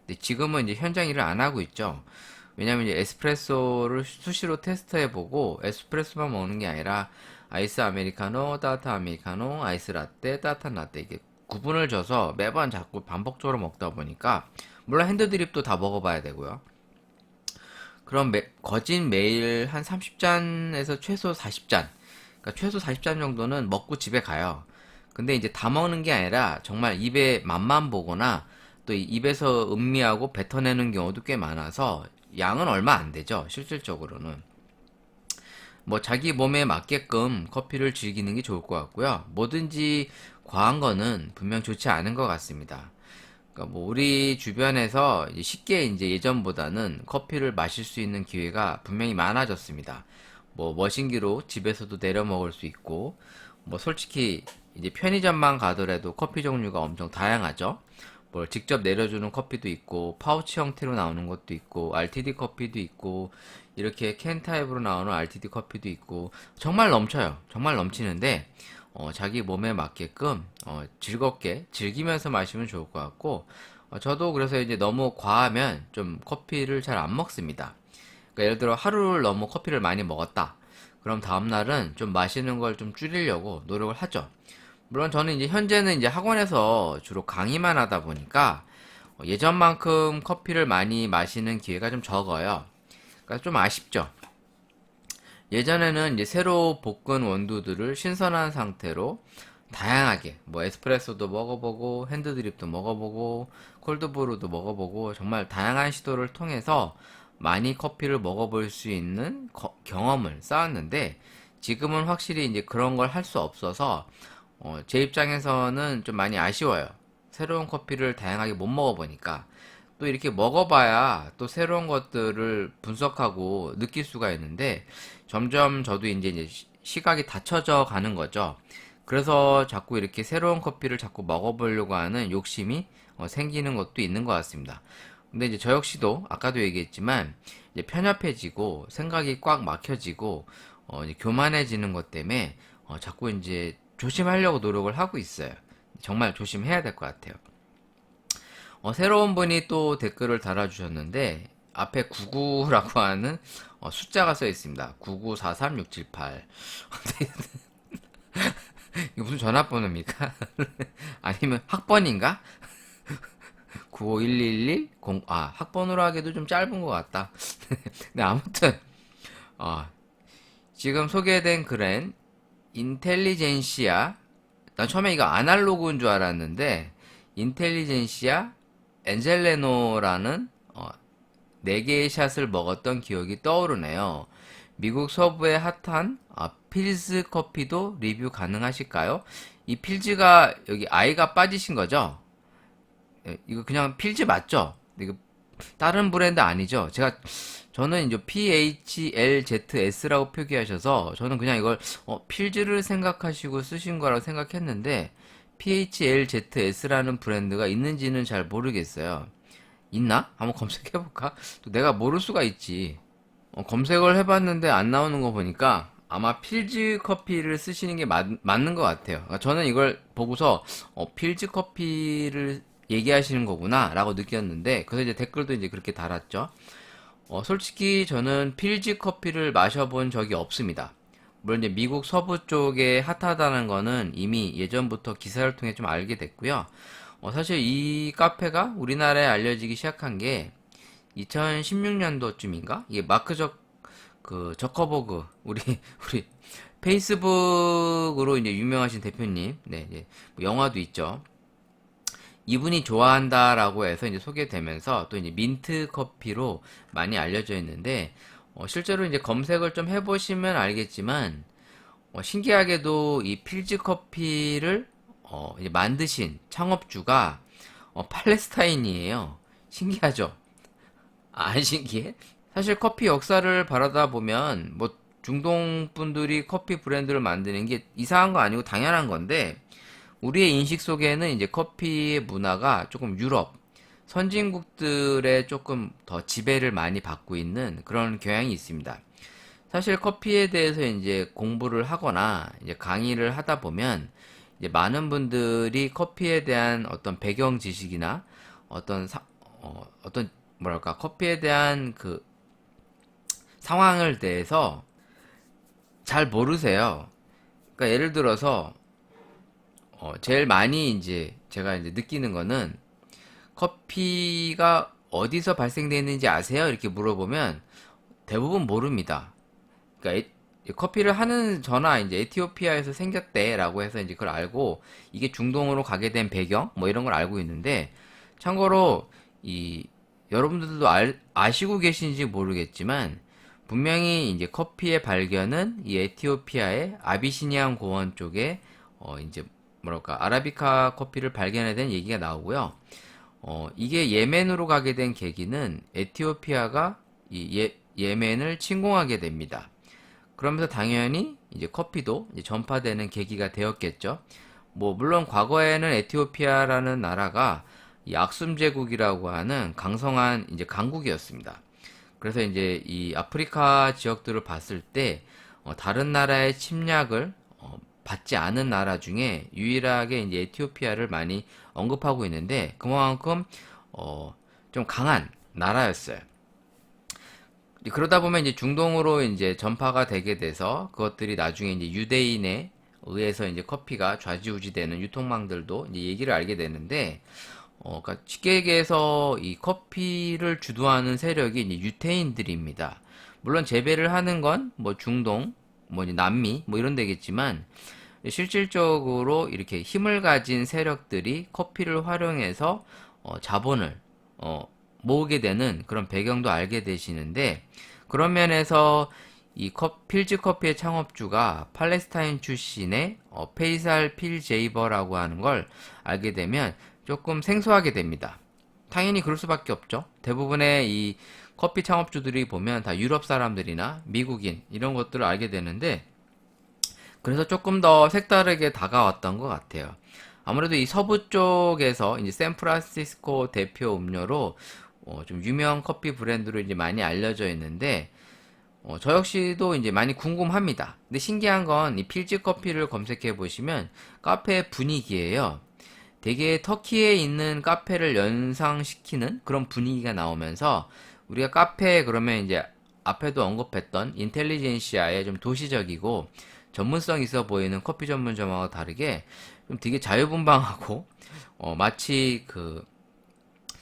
근데 지금은 이제 현장 일을 안 하고 있죠. 왜냐면 이제 에스프레소를 수시로 테스트해보고 에스프레소만 먹는 게 아니라 아이스 아메리카노, 따뜻한 아메리카노, 아이스 라떼, 따뜻한 라떼 이게 구분을 져서 매번 자꾸 반복적으로 먹다 보니까 물론 핸드드립도 다 먹어봐야 되고요. 그럼 거진 매일 한 30잔에서 최소 40잔 그러니까 최소 40잔 정도는 먹고 집에 가요. 근데 이제 다 먹는 게 아니라 정말 입에 맛만 보거나 또 입에서 음미하고 뱉어내는 경우도 꽤 많아서 양은 얼마 안 되죠. 실질적으로는. 뭐 자기 몸에 맞게끔 커피를 즐기는 게 좋을 것 같고요. 뭐든지 과한 거는 분명 좋지 않은 것 같습니다. 그러니까 뭐 우리 주변에서 이제 쉽게 이제 예전보다는 커피를 마실 수 있는 기회가 분명히 많아졌습니다. 뭐 머신기로 집에서도 내려 먹을 수 있고 뭐 솔직히 이제 편의점만 가더라도 커피 종류가 엄청 다양하죠. 뭘 직접 내려주는 커피도 있고 파우치 형태로 나오는 것도 있고 RTD 커피도 있고 이렇게 캔 타입으로 나오는 RTD 커피도 있고 정말 넘쳐요. 정말 넘치는데 자기 몸에 맞게끔 즐겁게 즐기면서 마시면 좋을 것 같고 저도 그래서 이제 너무 과하면 좀 커피를 잘 안 먹습니다. 그러니까 예를 들어 하루를 너무 커피를 많이 먹었다. 그럼 다음날은 좀 마시는 걸 좀 줄이려고 노력을 하죠. 물론 저는 이제 현재는 이제 학원에서 주로 강의만 하다 보니까 예전만큼 커피를 많이 마시는 기회가 좀 적어요. 그러니까 좀 아쉽죠. 예전에는 이제 새로 볶은 원두들을 신선한 상태로 다양하게 뭐 에스프레소도 먹어보고 핸드드립도 먹어보고 콜드브루도 먹어보고 정말 다양한 시도를 통해서 많이 커피를 먹어볼 수 있는 경험을 쌓았는데 지금은 확실히 이제 그런 걸 할 수 없어서 제 입장에서는 좀 많이 아쉬워요. 새로운 커피를 다양하게 못 먹어보니까 또 이렇게 먹어봐야 또 새로운 것들을 분석하고 느낄 수가 있는데 점점 저도 이제 시각이 닫혀져 가는 거죠. 그래서 자꾸 이렇게 새로운 커피를 자꾸 먹어보려고 하는 욕심이 생기는 것도 있는 것 같습니다. 근데 이제 저 역시도 아까도 얘기했지만 이제 편협해지고 생각이 꽉 막혀지고 이제 교만해지는 것 때문에 자꾸 이제 조심하려고 노력을 하고 있어요. 정말 조심해야 될 것 같아요. 새로운 분이 또 댓글을 달아주셨는데 앞에 99라고 하는 숫자가 써 있습니다. 9943678. 이거 무슨 전화번호입니까? 아니면 학번인가? 95111 학번으로 하기도 좀 짧은 것 같다. 네, 아무튼 지금 소개된 글엔 인텔리젠시아 난 처음에 이거 아날로그인 줄 알았는데 인텔리젠시아 엔젤레노라는 4개의 샷을 먹었던 기억이 떠오르네요. 미국 서부의 핫한 필즈 커피도 리뷰 가능하실까요? 이 필즈가 여기 I가 빠지신 거죠? 예, 이거 그냥 필즈 맞죠? 이거 다른 브랜드 아니죠? 저는 이제 PHLZS라고 표기하셔서 저는 그냥 이걸 필즈를 생각하시고 쓰신 거라고 생각했는데 PHLZS라는 브랜드가 있는지는 잘 모르겠어요. 있나? 한번 검색해볼까? 또 내가 모를 수가 있지. 검색을 해봤는데 안 나오는 거 보니까 아마 필즈 커피를 쓰시는 게 맞는 것 같아요. 그러니까 저는 이걸 보고서 필즈 커피를 얘기하시는 거구나 라고 느꼈는데 그래서 이제 댓글도 이제 그렇게 달았죠. 솔직히 저는 필즈 커피를 마셔본 적이 없습니다. 물론 이제 미국 서부 쪽에 핫하다는 거는 이미 예전부터 기사를 통해 좀 알게 됐고요. 사실 이 카페가 우리나라에 알려지기 시작한 게 2016년도쯤인가? 이게 저커버그, 우리, 페이스북으로 이제 유명하신 대표님, 네, 이제 뭐 영화도 있죠. 이분이 좋아한다라고 해서 이제 소개되면서 또 이제 민트 커피로 많이 알려져 있는데, 실제로 이제 검색을 좀 해보시면 알겠지만, 신기하게도 이 필즈 커피를, 이제 만드신 창업주가, 팔레스타인이에요. 신기하죠? 안 신기해? 사실 커피 역사를 바라다 보면 뭐 중동 분들이 커피 브랜드를 만드는 게 이상한 거 아니고 당연한 건데 우리의 인식 속에는 이제 커피의 문화가 조금 유럽 선진국들의 조금 더 지배를 많이 받고 있는 그런 경향이 있습니다. 사실 커피에 대해서 이제 공부를 하거나 이제 강의를 하다 보면 이제 많은 분들이 커피에 대한 어떤 배경 지식이나 어떤 뭐랄까 커피에 대한 그 상황을 대해서 잘 모르세요. 그러니까 예를 들어서 제일 많이 이제 제가 이제 느끼는 거는 커피가 어디서 발생되는지 아세요? 이렇게 물어보면 대부분 모릅니다. 그러니까 커피를 하는 저나 이제 에티오피아에서 생겼대라고 해서 이제 그걸 알고 이게 중동으로 가게 된 배경 뭐 이런 걸 알고 있는데 참고로 이 여러분들도 아시고 계신지 모르겠지만 분명히 이제 커피의 발견은 이 에티오피아의 아비시니안 고원 쪽에 이제 뭐랄까 아라비카 커피를 발견해낸 얘기가 나오고요. 이게 예멘으로 가게 된 계기는 에티오피아가 이 예멘을 침공하게 됩니다. 그러면서 당연히 이제 커피도 이제 전파되는 계기가 되었겠죠. 뭐 물론 과거에는 에티오피아라는 나라가 이 악숨 제국이라고 하는 강성한 이제 강국이었습니다. 그래서 이제 이 아프리카 지역들을 봤을 때 다른 나라의 침략을 받지 않은 나라 중에 유일하게 이제 에티오피아를 많이 언급하고 있는데 그만큼 좀 강한 나라였어요. 그러다 보면 이제 중동으로 이제 전파가 되게 돼서 그것들이 나중에 이제 유대인에 의해서 이제 커피가 좌지우지되는 유통망들도 이제 얘기를 알게 되는데 그러니까 쉽게 얘기해서 이 커피를 주도하는 세력이 이제 유태인들입니다. 물론 재배를 하는 건 뭐 중동, 뭐 이제 남미 뭐 이런 데겠지만 실질적으로 이렇게 힘을 가진 세력들이 커피를 활용해서 자본을 모으게 되는 그런 배경도 알게 되시는데 그런 면에서 이 필즈 커피의 창업주가 팔레스타인 출신의 페이살 필제이버라고 하는 걸 알게 되면 조금 생소하게 됩니다. 당연히 그럴 수밖에 없죠. 대부분의 이 커피 창업주들이 보면 다 유럽 사람들이나 미국인 이런 것들을 알게 되는데 그래서 조금 더 색다르게 다가왔던 것 같아요. 아무래도 이 서부 쪽에서 이제 샌프란시스코 대표 음료로 좀 유명 커피 브랜드로 이제 많이 알려져 있는데 저 역시도 이제 많이 궁금합니다. 근데 신기한 건 이 필즈 커피를 검색해 보시면 카페 분위기예요. 되게 터키에 있는 카페를 연상시키는 그런 분위기가 나오면서 우리가 카페 그러면 이제 앞에도 언급했던 인텔리젠시아의 좀 도시적이고 전문성 있어 보이는 커피 전문점하고 다르게 좀 되게 자유분방하고 마치 그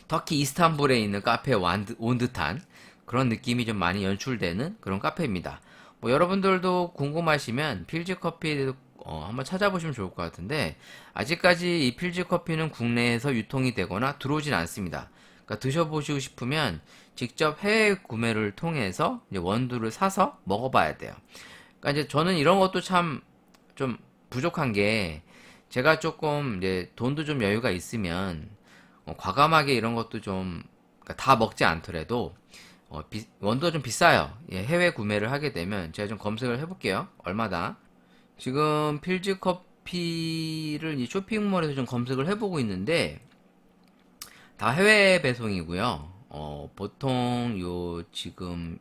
터키 이스탄불에 있는 카페에 온 듯한 그런 느낌이 좀 많이 연출되는 그런 카페입니다. 뭐 여러분들도 궁금하시면 필즈 커피 한번 찾아보시면 좋을 것 같은데 아직까지 이 필즈 커피는 국내에서 유통이 되거나 들어오진 않습니다. 그러니까 드셔보시고 싶으면 직접 해외 구매를 통해서 이제 원두를 사서 먹어봐야 돼요. 그러니까 이제 저는 이런 것도 참 좀 부족한 게, 제가 조금 이제 돈도 좀 여유가 있으면 과감하게 이런 것도 좀, 그러니까 다 먹지 않더라도 원두가 좀 비싸요. 예, 해외 구매를 하게 되면 제가 좀 검색을 해볼게요. 얼마다. 지금 필즈 커피를 이 쇼핑몰에서 좀 검색을 해보고 있는데 다 해외 배송이고요. 보통 요 지금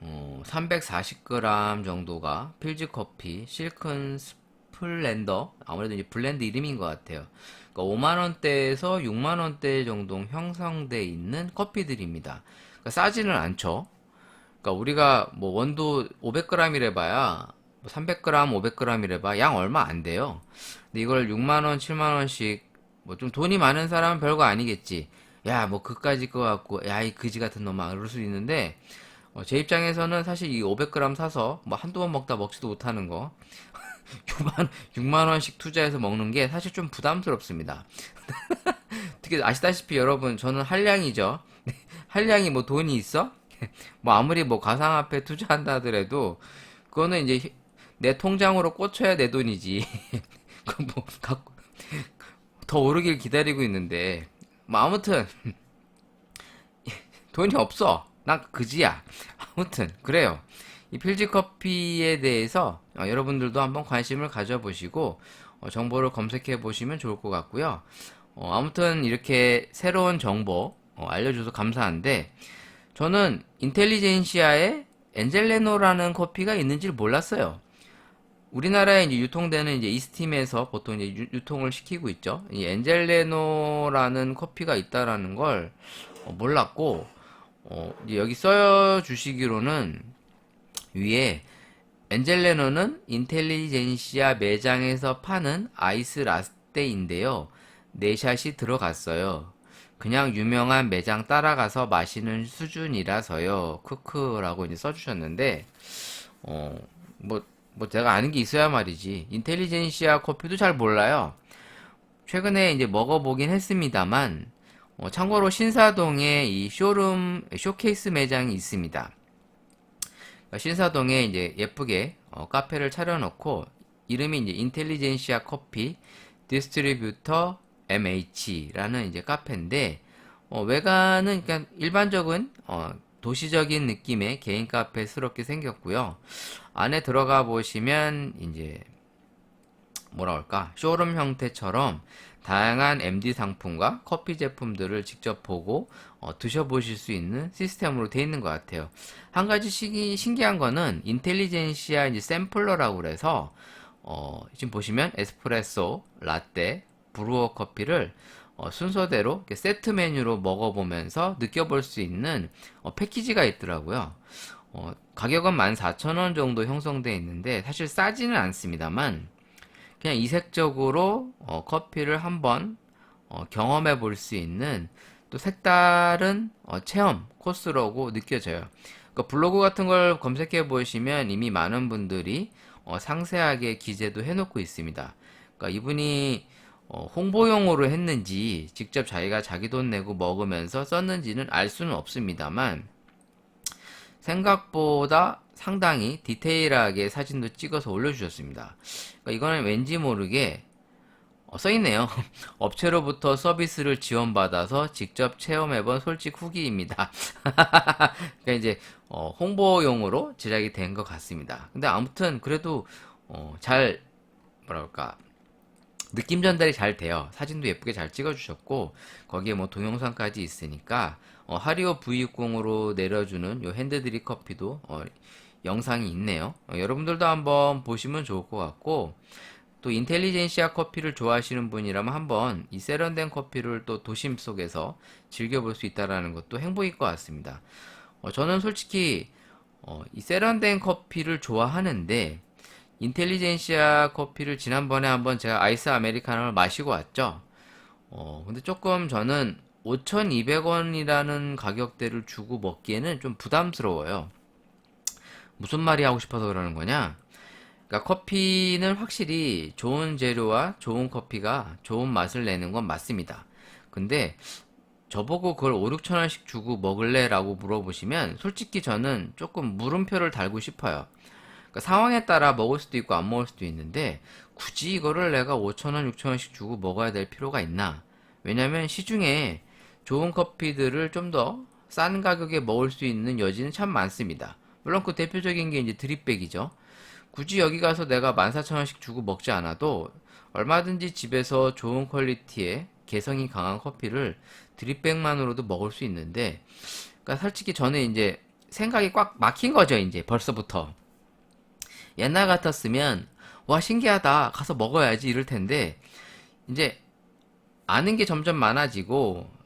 340g 정도가 필즈 커피 실큰 스플렌더, 아무래도 이제 블렌드 이름인 것 같아요. 그러니까 5만 원대에서 6만 원대 정도 형성돼 있는 커피들입니다. 그러니까 싸지는 않죠. 그러니까 우리가 뭐 원두 500g이래 봐야 300g, 500g이래 봐 양 얼마 안 돼요. 근데 이걸 6만 원, 7만 원씩 뭐 좀 돈이 많은 사람은 별거 아니겠지. 야, 뭐 그까짓 거 갖고 야, 이 그지 같은 놈아 그럴 수 있는데 제 입장에서는 사실 이 500g 사서 뭐 한두 번 먹다 먹지도 못하는 거 6만 원씩 투자해서 먹는 게 사실 좀 부담스럽습니다. 특히 아시다시피 여러분, 저는 한량이죠. 한량이 뭐 돈이 있어? 뭐 아무리 뭐 가상화폐 투자한다 하더라도 그거는 이제 내 통장으로 꽂혀야 내 돈이지. 그뭐 더 오르길 기다리고 있는데 뭐 아무튼 돈이 없어. 난 그지야. 아무튼 그래요. 이 필지 커피에 대해서 여러분들도 한번 관심을 가져보시고 정보를 검색해 보시면 좋을 것 같고요. 아무튼 이렇게 새로운 정보 알려줘서 감사한데, 저는 인텔리젠시아에 엔젤레노라는 커피가 있는지 몰랐어요. 우리나라에 이제 유통되는 이제 이스팀에서 보통 이제 유통을 시키고 있죠. 이 엔젤레노라는 커피가 있다라는 걸 몰랐고, 이제 여기 써 주시기로는 위에 엔젤레노는 인텔리젠시아 매장에서 파는 아이스 라떼인데요. 네 샷이 들어갔어요. 그냥 유명한 매장 따라가서 마시는 수준이라서요. 크크라고 이제 써주셨는데, 뭐 제가 아는 게 있어야 말이지. 인텔리젠시아 커피도 잘 몰라요. 최근에 이제 먹어보긴 했습니다만, 참고로 신사동에 이 쇼케이스 매장이 있습니다. 그러니까 신사동에 이제 예쁘게 카페를 차려놓고 이름이 이제 인텔리젠시아 커피 디스트리뷰터 MH라는 이제 카페인데, 외관은 그냥 일반적인 도시적인 느낌의 개인 카페스럽게 생겼고요. 안에 들어가 보시면 이제 뭐라 할까, 쇼룸 형태처럼 다양한 MD 상품과 커피 제품들을 직접 보고 드셔보실 수 있는 시스템으로 되어 있는 것 같아요. 한 가지 신기한 거는 인텔리젠시아 이제 샘플러라고 그래서 지금 보시면 에스프레소, 라떼, 브루어 커피를 순서대로 이렇게 세트 메뉴로 먹어보면서 느껴볼 수 있는 패키지가 있더라고요. 가격은 14,000원 정도 형성되어 있는데 사실 싸지는 않습니다만 그냥 이색적으로 커피를 한번 경험해 볼 수 있는 또 색다른 체험 코스라고 느껴져요. 그러니까 블로그 같은 걸 검색해 보시면 이미 많은 분들이 상세하게 기재도 해놓고 있습니다. 그러니까 이분이 홍보용으로 했는지 직접 자기가 자기 돈 내고 먹으면서 썼는지는 알 수는 없습니다만 생각보다 상당히 디테일하게 사진도 찍어서 올려주셨습니다. 그러니까 이거는 왠지 모르게 써있네요. 업체로부터 서비스를 지원받아서 직접 체험해본 솔직 후기입니다. 그러니까 이제 홍보용으로 제작이 된 것 같습니다. 근데 아무튼 그래도 잘 뭐랄까 느낌 전달이 잘 돼요. 사진도 예쁘게 잘 찍어주셨고 거기에 뭐 동영상까지 있으니까 하리오 V60으로 내려주는 요 핸드드립 커피도 영상이 있네요. 여러분들도 한번 보시면 좋을 것 같고, 또 인텔리젠시아 커피를 좋아하시는 분이라면 한번 이 세련된 커피를 또 도심 속에서 즐겨볼 수 있다는 것도 행복일 것 같습니다. 저는 솔직히 이 세련된 커피를 좋아하는데 인텔리젠시아 커피를 지난번에 한번 제가 아이스 아메리카노를 마시고 왔죠. 근데 조금 저는 5,200원이라는 가격대를 주고 먹기에는 좀 부담스러워요. 무슨 말이 하고 싶어서 그러는 거냐? 그러니까 커피는 확실히 좋은 재료와 좋은 커피가 좋은 맛을 내는 건 맞습니다. 근데 저보고 그걸 5, 6천 원씩 주고 먹을래? 라고 물어보시면 솔직히 저는 조금 물음표를 달고 싶어요. 그러니까 상황에 따라 먹을 수도 있고 안 먹을 수도 있는데 굳이 이거를 내가 5,000원, 6,000원씩 주고 먹어야 될 필요가 있나? 왜냐면 시중에 좋은 커피들을 좀 더 싼 가격에 먹을 수 있는 여지는 참 많습니다. 물론 그 대표적인 게 이제 드립백이죠. 굳이 여기 가서 내가 14,000원씩 주고 먹지 않아도 얼마든지 집에서 좋은 퀄리티의 개성이 강한 커피를 드립백만으로도 먹을 수 있는데, 그러니까 솔직히 저는 이제 생각이 꽉 막힌 거죠, 이제 벌써부터. 옛날 같았으면 와 신기하다 가서 먹어야지 이럴 텐데 이제 아는 게 점점 많아지고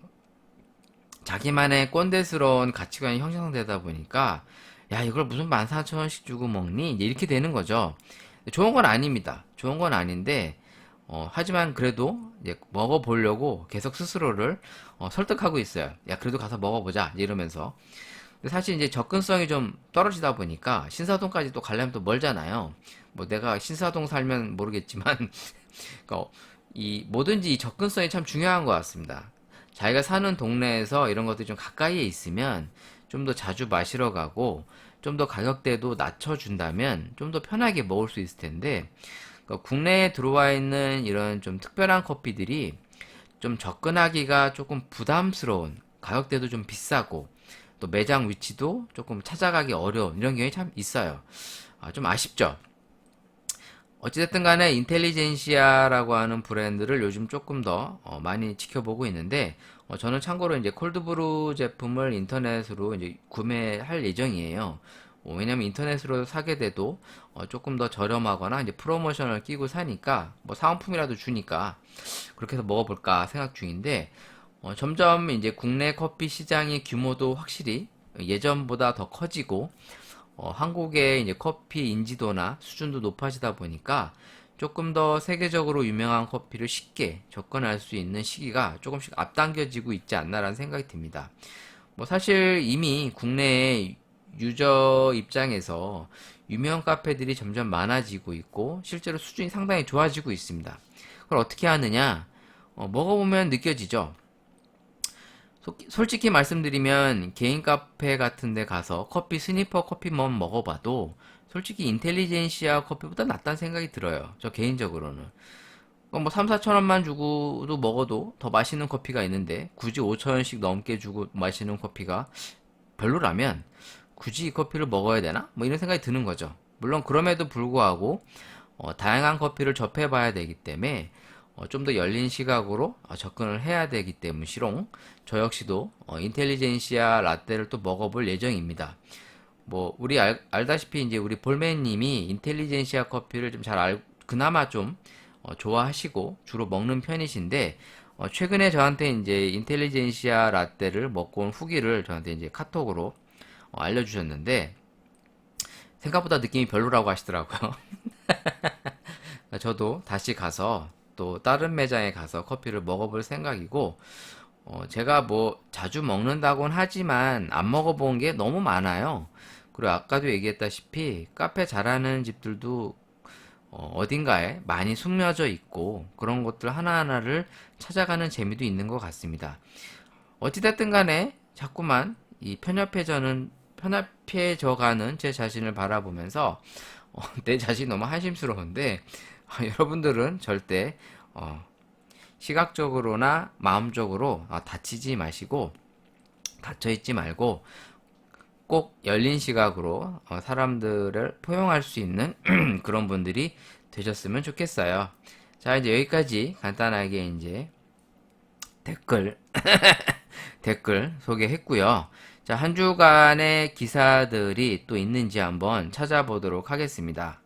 자기만의 꼰대스러운 가치관이 형성되다 보니까 야 이걸 무슨 14,000원씩 주고 먹니? 이제 이렇게 되는 거죠. 좋은 건 아닙니다. 좋은 건 아닌데 하지만 그래도 이제 먹어보려고 계속 스스로를 설득하고 있어요. 야 그래도 가서 먹어보자 이러면서. 근데 사실 이제 접근성이 좀 떨어지다 보니까 신사동까지 또 가려면 또 멀잖아요. 뭐 내가 신사동 살면 모르겠지만 그러니까 이 뭐든지 이 접근성이 참 중요한 것 같습니다. 자기가 사는 동네에서 이런 것들이 좀 가까이에 있으면 좀 더 자주 마시러 가고 좀 더 가격대도 낮춰준다면 좀 더 편하게 먹을 수 있을 텐데 그러니까 국내에 들어와 있는 이런 좀 특별한 커피들이 좀 접근하기가 조금 부담스러운 가격대도 좀 비싸고 또 매장 위치도 조금 찾아가기 어려운 이런 경우가 참 있어요. 좀 아쉽죠. 어찌됐든 간에 인텔리젠시아라고 하는 브랜드를 요즘 조금 더 많이 지켜보고 있는데 저는 참고로 이제 콜드브루 제품을 인터넷으로 이제 구매할 예정이에요. 왜냐면 인터넷으로 사게 돼도 조금 더 저렴하거나 이제 프로모션을 끼고 사니까 뭐 사은품이라도 주니까 그렇게 해서 먹어볼까 생각 중인데 점점 이제 국내 커피 시장의 규모도 확실히 예전보다 더 커지고 한국의 이제 커피 인지도나 수준도 높아지다 보니까 조금 더 세계적으로 유명한 커피를 쉽게 접근할 수 있는 시기가 조금씩 앞당겨지고 있지 않나라는 생각이 듭니다. 뭐 사실 이미 국내의 유저 입장에서 유명 카페들이 점점 많아지고 있고 실제로 수준이 상당히 좋아지고 있습니다. 그걸 어떻게 하느냐? 먹어보면 느껴지죠. 솔직히 말씀드리면 개인 카페 같은 데 가서 커피 스니퍼 커피만 먹어봐도 솔직히 인텔리젠시아 커피보다 낫다는 생각이 들어요. 저 개인적으로는. 뭐 3, 4천 원만 주고도 먹어도 더 맛있는 커피가 있는데 굳이 5천 원씩 넘게 주고 마시는 커피가 별로라면 굳이 이 커피를 먹어야 되나? 뭐 이런 생각이 드는 거죠. 물론 그럼에도 불구하고 다양한 커피를 접해봐야 되기 때문에 좀 더 열린 시각으로 접근을 해야 되기 때문이시롱 저 역시도 인텔리젠시아 라떼를 또 먹어볼 예정입니다. 뭐 우리 알다시피 이제 우리 볼맨님이 인텔리젠시아 커피를 좀 그나마 좀 좋아하시고 주로 먹는 편이신데 최근에 저한테 이제 인텔리젠시아 라떼를 먹고 온 후기를 저한테 이제 카톡으로 알려주셨는데 생각보다 느낌이 별로라고 하시더라고요. 저도 다시 가서 또 다른 매장에 가서 커피를 먹어볼 생각이고 제가 뭐 자주 먹는다곤 하지만 안 먹어본 게 너무 많아요. 그리고 아까도 얘기했다시피 카페 잘하는 집들도 어딘가에 많이 숨겨져 있고 그런 것들 하나하나를 찾아가는 재미도 있는 것 같습니다. 어찌됐든 간에 자꾸만 이 편협해져가는 제 자신을 바라보면서 내 자신이 너무 한심스러운데 여러분들은 절대 시각적으로나 마음적으로 다치지 마시고 닫혀있지 말고 꼭 열린 시각으로 사람들을 포용할 수 있는 그런 분들이 되셨으면 좋겠어요. 자 이제 여기까지 간단하게 이제 댓글 소개했고요. 자, 한 주간의 기사들이 또 있는지 한번 찾아보도록 하겠습니다.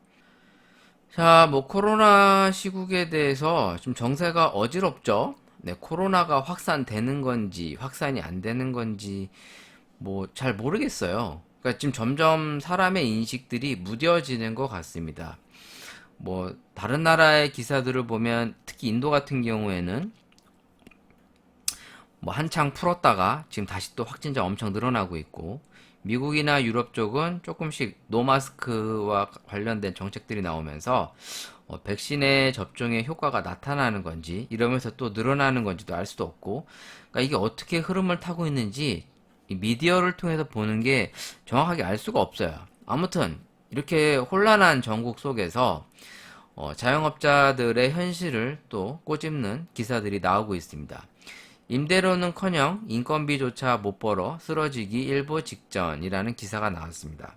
자, 뭐 코로나 시국에 대해서 좀 정세가 어지럽죠. 네, 코로나가 확산되는 건지 확산이 안 되는 건지 뭐 잘 모르겠어요. 그러니까 지금 점점 사람의 인식들이 무뎌지는 것 같습니다. 뭐 다른 나라의 기사들을 보면 특히 인도 같은 경우에는 뭐 한창 풀었다가 지금 다시 또 확진자 엄청 늘어나고 있고 미국이나 유럽 쪽은 조금씩 노마스크와 관련된 정책들이 나오면서 백신의 접종의 효과가 나타나는 건지 이러면서 또 늘어나는 건지도 알 수도 없고 그러니까 이게 어떻게 흐름을 타고 있는지 이 미디어를 통해서 보는 게 정확하게 알 수가 없어요. 아무튼 이렇게 혼란한 전국 속에서 자영업자들의 현실을 또 꼬집는 기사들이 나오고 있습니다. 임대료는커녕 인건비조차 못 벌어 쓰러지기 일보 직전이라는 기사가 나왔습니다.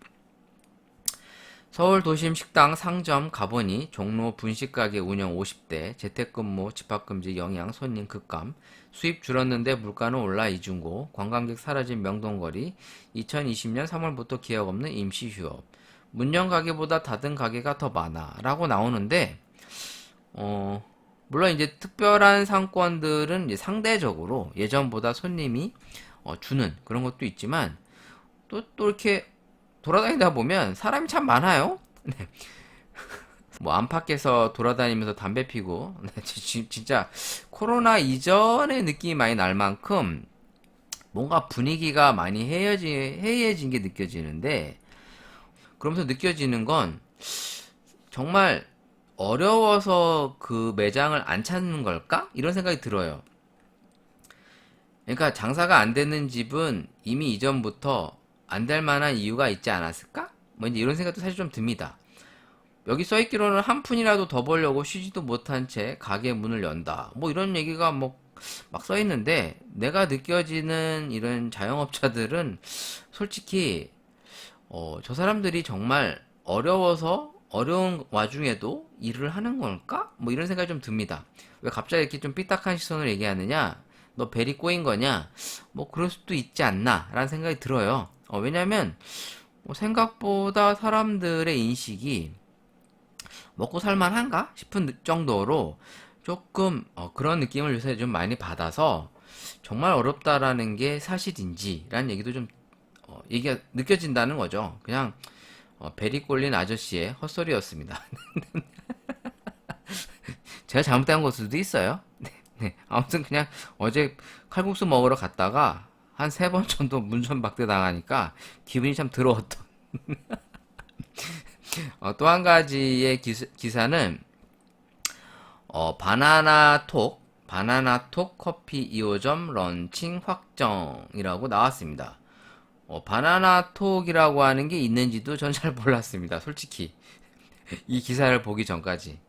서울 도심 식당 상점 가보니 종로 분식가게 운영 50대, 재택근무, 집합금지 영향, 손님 급감, 수입 줄었는데 물가는 올라 이중고, 관광객 사라진 명동거리, 2020년 3월부터 기억 없는 임시휴업, 문연 가게보다 닫은 가게가 더 많아 라고 나오는데 물론 이제 특별한 상권들은 이제 상대적으로 예전보다 손님이 주는 그런 것도 있지만 또 이렇게 돌아다니다 보면 사람이 참 많아요. 네. 뭐 안팎에서 돌아다니면서 담배 피고 네, 진짜 코로나 이전의 느낌이 많이 날 만큼 뭔가 분위기가 많이 해이해진 게 느껴지는데, 그러면서 느껴지는 건 정말 어려워서 그 매장을 안 찾는 걸까? 이런 생각이 들어요. 그러니까 장사가 안 되는 집은 이미 이전부터 안 될 만한 이유가 있지 않았을까? 뭐 이제 이런 생각도 사실 좀 듭니다. 여기 써있기로는 한 푼이라도 더 벌려고 쉬지도 못한 채 가게 문을 연다. 뭐 이런 얘기가 뭐 막 써있는데, 내가 느껴지는 이런 자영업자들은 솔직히 저 사람들이 정말 어려워서 어려운 와중에도 일을 하는 걸까? 뭐 이런 생각이 좀 듭니다. 왜 갑자기 이렇게 좀 삐딱한 시선을 얘기하느냐? 너 벨이 꼬인 거냐? 뭐 그럴 수도 있지 않나? 라는 생각이 들어요. 왜냐면 생각보다 사람들의 인식이 먹고 살만한가 싶은 정도로 조금 그런 느낌을 요새 좀 많이 받아서 정말 어렵다라는 게 사실인지라는 얘기도 좀 얘기가 느껴진다는 거죠. 그냥 베리 꼴린 아저씨의 헛소리였습니다. 제가 잘못한 걸 수도 있어요. 네. 아무튼 그냥 어제 칼국수 먹으러 갔다가 한 3번 정도 문전박대 당하니까 기분이 참 더러웠던. 또 한 가지의 기사는 바나나톡 커피 2호점 런칭 확정이라고 나왔습니다. 바나나톡이라고 하는 게 있는지도 전 잘 몰랐습니다. 솔직히 이 기사를 보기 전까지.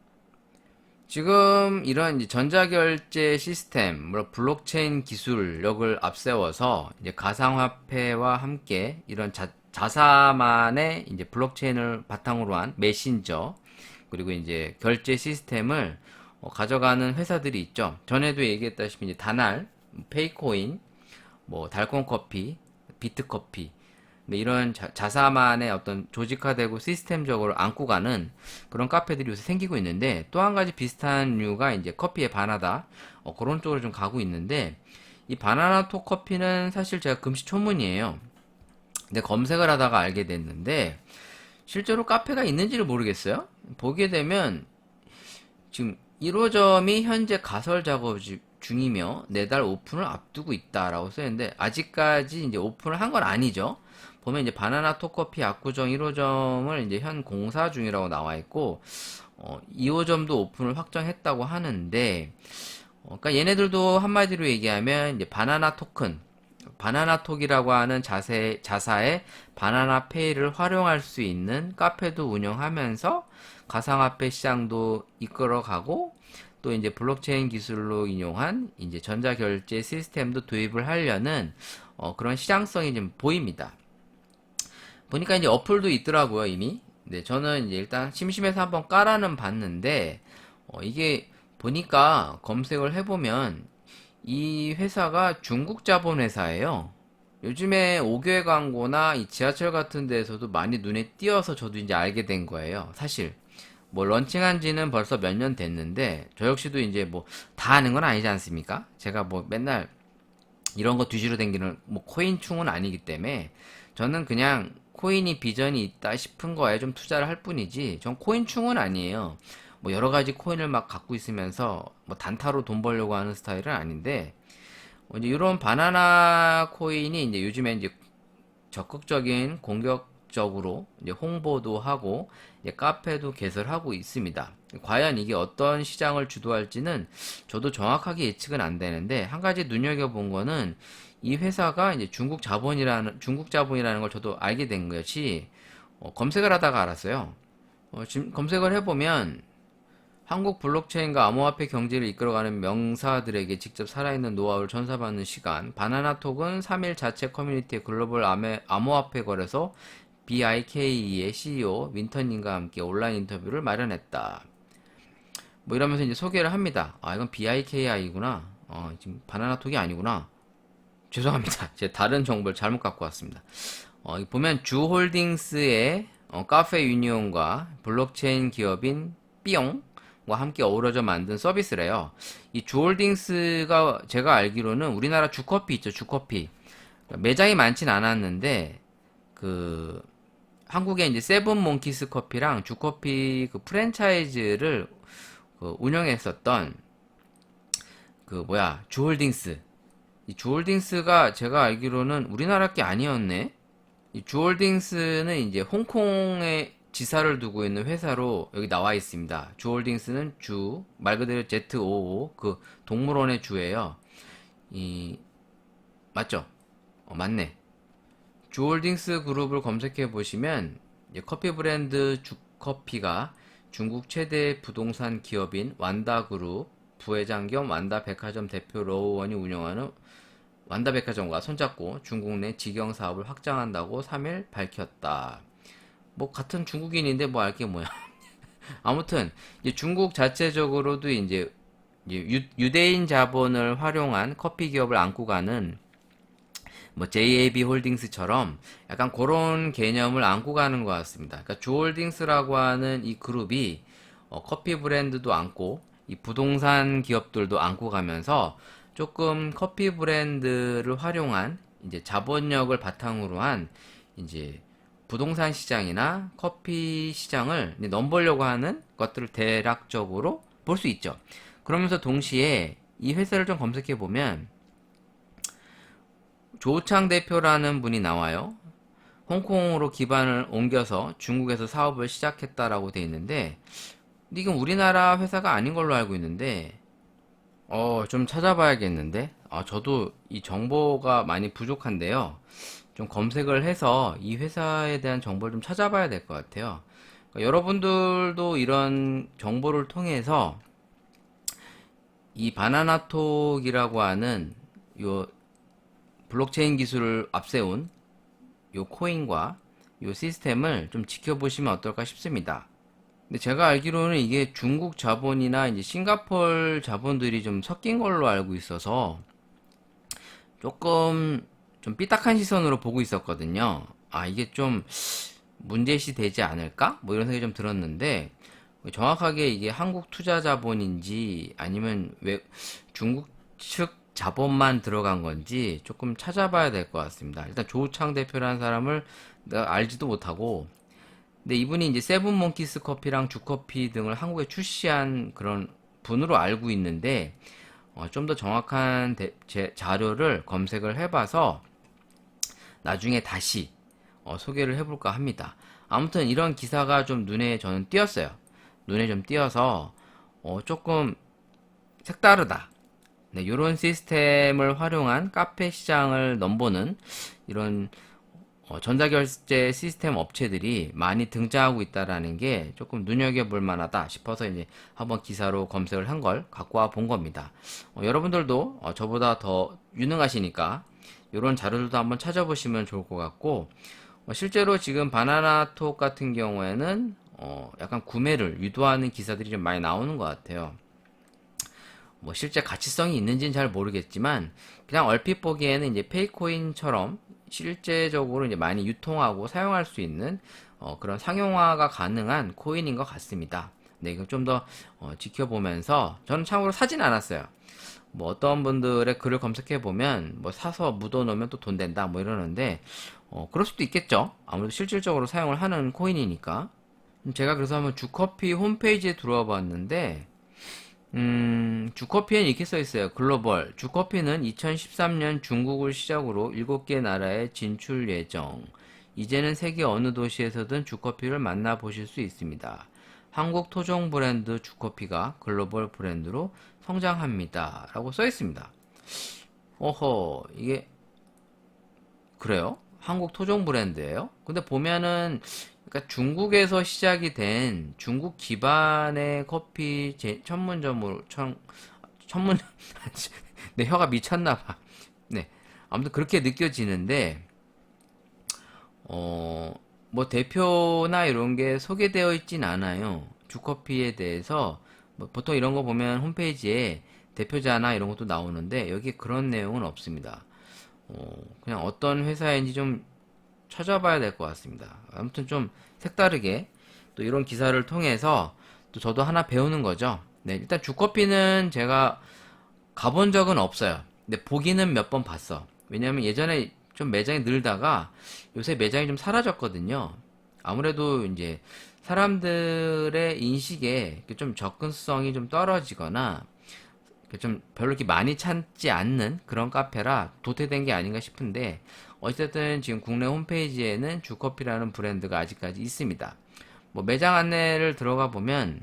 지금 이런 이제 전자결제 시스템, 블록체인 기술력을 앞세워서 이제 가상화폐와 함께 이런 자사만의 이제 블록체인을 바탕으로 한 메신저, 그리고 이제 결제 시스템을 가져가는 회사들이 있죠. 전에도 얘기했다시피 이제 다날, 페이코인, 뭐 달콤커피, 비트커피, 이런 자사만의 어떤 조직화되고 시스템적으로 안고 가는 그런 카페들이 요새 생기고 있는데, 또 한 가지 비슷한 류가 이제 커피의 바나다, 그런 쪽으로 좀 가고 있는데, 이 바나나톡 커피는 사실 제가 금시초문이에요. 근데 검색을 하다가 알게 됐는데, 실제로 카페가 있는지를 모르겠어요. 보게 되면 지금 1호점이 현재 가설 작업 중이며 내달 오픈을 앞두고 있다라고 써있는데, 아직까지 이제 오픈을 한 건 아니죠. 보면 이제 바나나 톡커피 압구정 1호점을 이제 현 공사 중이라고 나와 있고, 2호점도 오픈을 확정했다고 하는데, 그러니까 얘네들도 한마디로 얘기하면 이제 바나나 토큰, 바나나톡이라고 하는 자사의 바나나페이를 활용할 수 있는 카페도 운영하면서 가상화폐 시장도 이끌어가고, 또 이제 블록체인 기술로 인용한 이제 전자결제 시스템도 도입을 하려는 그런 시장성이 좀 보입니다. 보니까 이제 어플도 있더라고요, 이미. 네, 저는 이제 일단 심심해서 한번 깔아는 봤는데, 이게 보니까 검색을 해보면 이 회사가 중국 자본 회사예요. 요즘에 5교회 광고나 이 지하철 같은 데에서도 많이 눈에 띄어서 저도 이제 알게 된 거예요. 사실 뭐 런칭한 지는 벌써 몇 년 됐는데, 저 역시도 이제 뭐 다 아는 건 아니지 않습니까? 제가 뭐 맨날 이런 거 뒤지러 댕기는 뭐 코인충은 아니기 때문에, 저는 그냥 코인이 비전이 있다 싶은 거에 좀 투자를 할 뿐이지, 전 코인충은 아니에요. 뭐 여러 가지 코인을 막 갖고 있으면서 뭐 단타로 돈 벌려고 하는 스타일은 아닌데, 이제 이런 바나나 코인이 이제 요즘에 이제 적극적인 공격적으로 이제 홍보도 하고 이제 카페도 개설하고 있습니다. 과연 이게 어떤 시장을 주도할지는 저도 정확하게 예측은 안 되는데, 한 가지 눈여겨본 거는 이 회사가 이제 중국 자본이라는 걸 저도 알게 된 것이, 검색을 하다가 알았어요. 지금 검색을 해보면 한국 블록체인과 암호화폐 경제를 이끌어가는 명사들에게 직접 살아있는 노하우를 전수받는 시간. 바나나톡은 3일 자체 커뮤니티의 글로벌 암호화폐 거래소 BIKE의 CEO 윈터님과 함께 온라인 인터뷰를 마련했다. 뭐 이러면서 이제 소개를 합니다. 아, 이건 BIKI구나. 지금 바나나톡이 아니구나. 죄송합니다. 제가 다른 정보를 잘못 갖고 왔습니다. 보면 주홀딩스의 카페 유니온과 블록체인 기업인 삐용과 함께 어우러져 만든 서비스래요. 이 주홀딩스가 제가 알기로는 우리나라 주커피 있죠, 주커피. 매장이 많진 않았는데 그 한국에 이제 세븐몬키스 커피랑 주커피 그 프랜차이즈를 운영했었던 주홀딩스. 이 주홀딩스가 제가 알기로는 우리나라 게 아니었네. 이 주홀딩스는 이제 홍콩에 지사를 두고 있는 회사로 여기 나와 있습니다. 주홀딩스는 말 그대로 ZOO, 그 동물원의 주예요. 맞죠? 맞네. 주홀딩스 그룹을 검색해 보시면 커피 브랜드 주커피가 중국 최대 부동산 기업인 완다그룹 부회장 겸 완다백화점 대표 러우원이 운영하는 완다백화점과 손잡고 중국 내 직영 사업을 확장한다고 3일 밝혔다. 뭐 같은 중국인인데 뭐 알 게 뭐야. 아무튼 이제 중국 자체적으로도 이제 유대인 자본을 활용한 커피 기업을 안고 가는 뭐 JAB 홀딩스처럼 약간 그런 개념을 안고 가는 것 같습니다. 그러니까 주홀딩스라고 하는 이 그룹이 커피 브랜드도 안고 이 부동산 기업들도 안고 가면서 조금 커피 브랜드를 활용한 이제 자본력을 바탕으로 한 이제 부동산 시장이나 커피 시장을 넘보려고 하는 것들을 대략적으로 볼 수 있죠. 그러면서 동시에 이 회사를 좀 검색해 보면 조창 대표라는 분이 나와요. 홍콩으로 기반을 옮겨서 중국에서 사업을 시작했다라고 돼 있는데 이건 우리나라 회사가 아닌 걸로 알고 있는데 좀 찾아봐야겠는데 저도 이 정보가 많이 부족한데요. 좀 검색을 해서 이 회사에 대한 정보를 좀 찾아봐야 될 것 같아요. 그러니까 여러분들도 이런 정보를 통해서 이 바나나톡이라고 하는 요 블록체인 기술을 앞세운 요 코인과 요 시스템을 좀 지켜보시면 어떨까 싶습니다. 근데 제가 알기로는 이게 중국 자본이나 이제 싱가폴 자본들이 좀 섞인 걸로 알고 있어서 조금 좀 삐딱한 시선으로 보고 있었거든요. 이게 좀 문제시 되지 않을까? 뭐 이런 생각이 좀 들었는데 정확하게 이게 한국 투자 자본인지 아니면 왜 중국 측 자본만 들어간 건지 조금 찾아봐야 될 것 같습니다. 일단 조우창 대표라는 사람을 내가 알지도 못하고 근데 이분이 이제 세븐몬키스 커피랑 주커피 등을 한국에 출시한 그런 분으로 알고 있는데 좀 더 정확한 자료를 검색을 해봐서 나중에 다시 소개를 해볼까 합니다. 아무튼 이런 기사가 좀 눈에 저는 띄었어요. 눈에 좀 띄어서 조금 색다르다. 네, 이런 시스템을 활용한 카페 시장을 넘보는 이런 전자결제 시스템 업체들이 많이 등장하고 있다라는 게 조금 눈여겨볼 만하다 싶어서 이제 한번 기사로 검색을 한 걸 갖고 와 본 겁니다. 여러분들도 저보다 더 유능하시니까 이런 자료들도 한번 찾아보시면 좋을 것 같고 실제로 지금 바나나톡 같은 경우에는 약간 구매를 유도하는 기사들이 좀 많이 나오는 것 같아요. 뭐 실제 가치성이 있는지는 잘 모르겠지만 그냥 얼핏 보기에는 이제 페이코인처럼 실제적으로 이제 많이 유통하고 사용할 수 있는 그런 상용화가 가능한 코인인 것 같습니다. 네, 이거 좀 더 지켜보면서 저는 참고로 사진 않았어요. 뭐 어떤 분들의 글을 검색해 보면 뭐 사서 묻어 놓으면 또 돈 된다 뭐 이러는데 그럴 수도 있겠죠. 아무래도 실질적으로 사용을 하는 코인이니까. 제가 그래서 한번 주커피 홈페이지에 들어와 봤는데 주커피엔 이렇게 써 있어요. 글로벌. 주커피는 2013년 중국을 시작으로 7개 나라에 진출 예정. 이제는 세계 어느 도시에서든 주커피를 만나보실 수 있습니다. 한국 토종 브랜드 주커피가 글로벌 브랜드로 성장합니다. 라고 써 있습니다. 이게, 그래요? 한국 토종 브랜드예요? 근데 보면은 그러니까 중국에서 시작이 된 중국 기반의 커피 전문점으로 전문 내 혀가 미쳤나 봐. 네. 아무튼 그렇게 느껴지는데 뭐 대표나 이런 게 소개되어 있진 않아요. 주커피에 대해서 뭐 보통 이런 거 보면 홈페이지에 대표자나 이런 것도 나오는데 여기에 그런 내용은 없습니다. 그냥 어떤 회사인지 좀 찾아봐야 될 것 같습니다. 아무튼 좀 색다르게 또 이런 기사를 통해서 또 저도 하나 배우는 거죠. 네, 일단 주커피는 제가 가본 적은 없어요. 근데 보기는 몇 번 봤어. 왜냐면 예전에 좀 매장이 늘다가 요새 매장이 좀 사라졌거든요. 아무래도 이제 사람들의 인식에 좀 접근성이 좀 떨어지거나 좀 별로 이렇게 많이 찾지 않는 그런 카페라 도태된 게 아닌가 싶은데 어쨌든 지금 국내 홈페이지에는 주커피라는 브랜드가 아직까지 있습니다. 뭐 매장 안내를 들어가 보면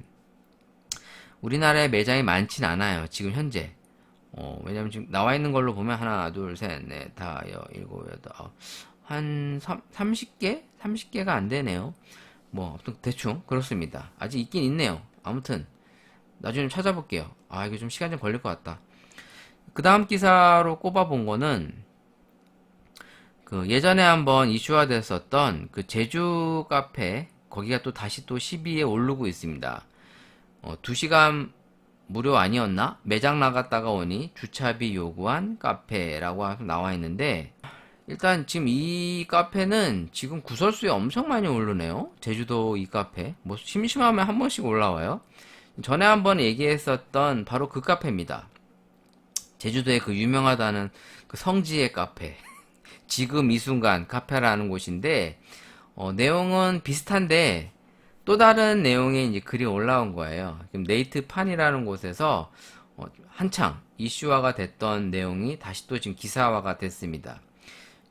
우리나라에 매장이 많진 않아요. 지금 현재. 왜냐면 지금 나와 있는 걸로 보면 하나, 둘, 셋, 넷, 다, 일곱, 여덟, 한 30개? 30개가 안 되네요. 뭐 아무튼 대충 그렇습니다. 아직 있긴 있네요. 아무튼 나중에 좀 찾아볼게요. 이게 좀 시간 좀 걸릴 것 같다. 그 다음 기사로 꼽아본 거는 그 예전에 한번 이슈화 됐었던 그 제주 카페 거기가 또 다시 또 10위에 오르고 있습니다. 2시간 무료 아니었나? 매장 나갔다가 오니 주차비 요구한 카페라고 나와 있는데 일단 지금 이 카페는 지금 구설수에 엄청 많이 오르네요. 제주도 이 카페 뭐 심심하면 한 번씩 올라와요. 전에 한번 얘기했었던 바로 그 카페입니다. 제주도에 그 유명하다는 그 성지의 카페 지금 이 순간 카페라는 곳인데 내용은 비슷한데 또 다른 내용의 이제 글이 올라온 거예요. 지금 네이트판이라는 곳에서 한창 이슈화가 됐던 내용이 다시 또 지금 기사화가 됐습니다.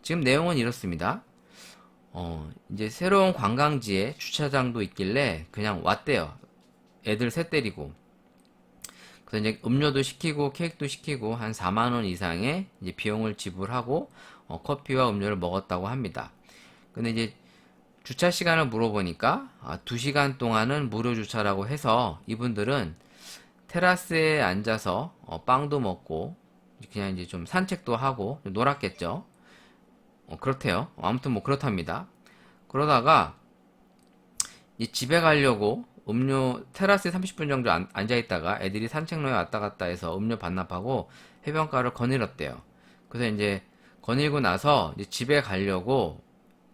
지금 내용은 이렇습니다. 이제 새로운 관광지에 주차장도 있길래 그냥 왔대요. 애들 셋 데리고. 그래서 이제 음료도 시키고 케이크도 시키고 한 4만 원 이상의 이제 비용을 지불하고 커피와 음료를 먹었다고 합니다. 근데 이제 주차 시간을 물어보니까 2시간 동안은 무료 주차라고 해서 이분들은 테라스에 앉아서 빵도 먹고 그냥 이제 좀 산책도 하고 놀았겠죠. 그렇대요. 아무튼 뭐 그렇답니다. 그러다가 이 집에 가려고 음료 테라스에 30분 정도 앉아있다가 애들이 산책로에 왔다 갔다 해서 음료 반납하고 해변가를 거닐었대요. 그래서 이제 거닐고 나서 이제 집에 가려고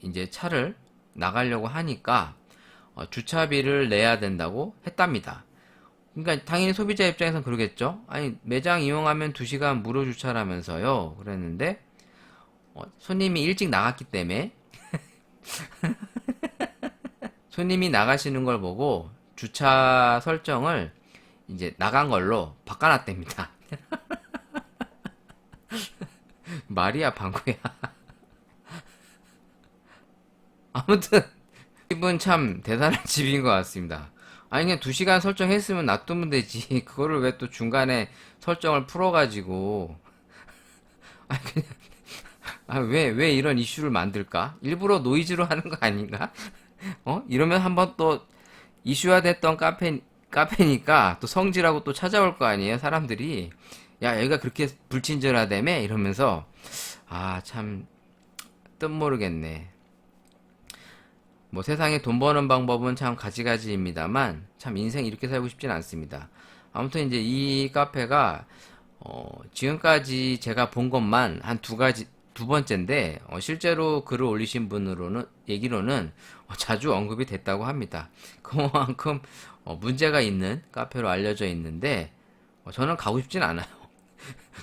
이제 차를 나가려고 하니까 주차비를 내야 된다고 했답니다. 그러니까 당연히 소비자 입장에서는 그러겠죠. 아니 매장 이용하면 2시간 무료 주차라면서요. 그랬는데 손님이 일찍 나갔기 때문에 손님이 나가시는 걸 보고 주차 설정을 이제 나간 걸로 바꿔놨답니다. 말이야 방구야. 아무튼 집은 참 대단한 집인 것 같습니다. 아니 그냥 2시간 설정했으면 놔두면 되지. 그거를 왜 또 중간에 설정을 풀어가지고 왜 이런 이슈를 만들까? 일부러 노이즈로 하는 거 아닌가? 이러면 한번 또 이슈화 됐던 카페니까 또 성지라고 또 찾아올 거 아니에요, 사람들이. 야, 여기가 그렇게 불친절하다며? 이러면서, 참, 뜻모르겠네. 뭐 세상에 돈 버는 방법은 참 가지가지입니다만, 참 인생 이렇게 살고 싶진 않습니다. 아무튼 이제 이 카페가, 지금까지 제가 본 것만 한 두 번째인데, 실제로 글을 올리신 분으로는, 얘기로는 자주 언급이 됐다고 합니다. 그만큼 문제가 있는 카페로 알려져 있는데, 저는 가고 싶진 않아요.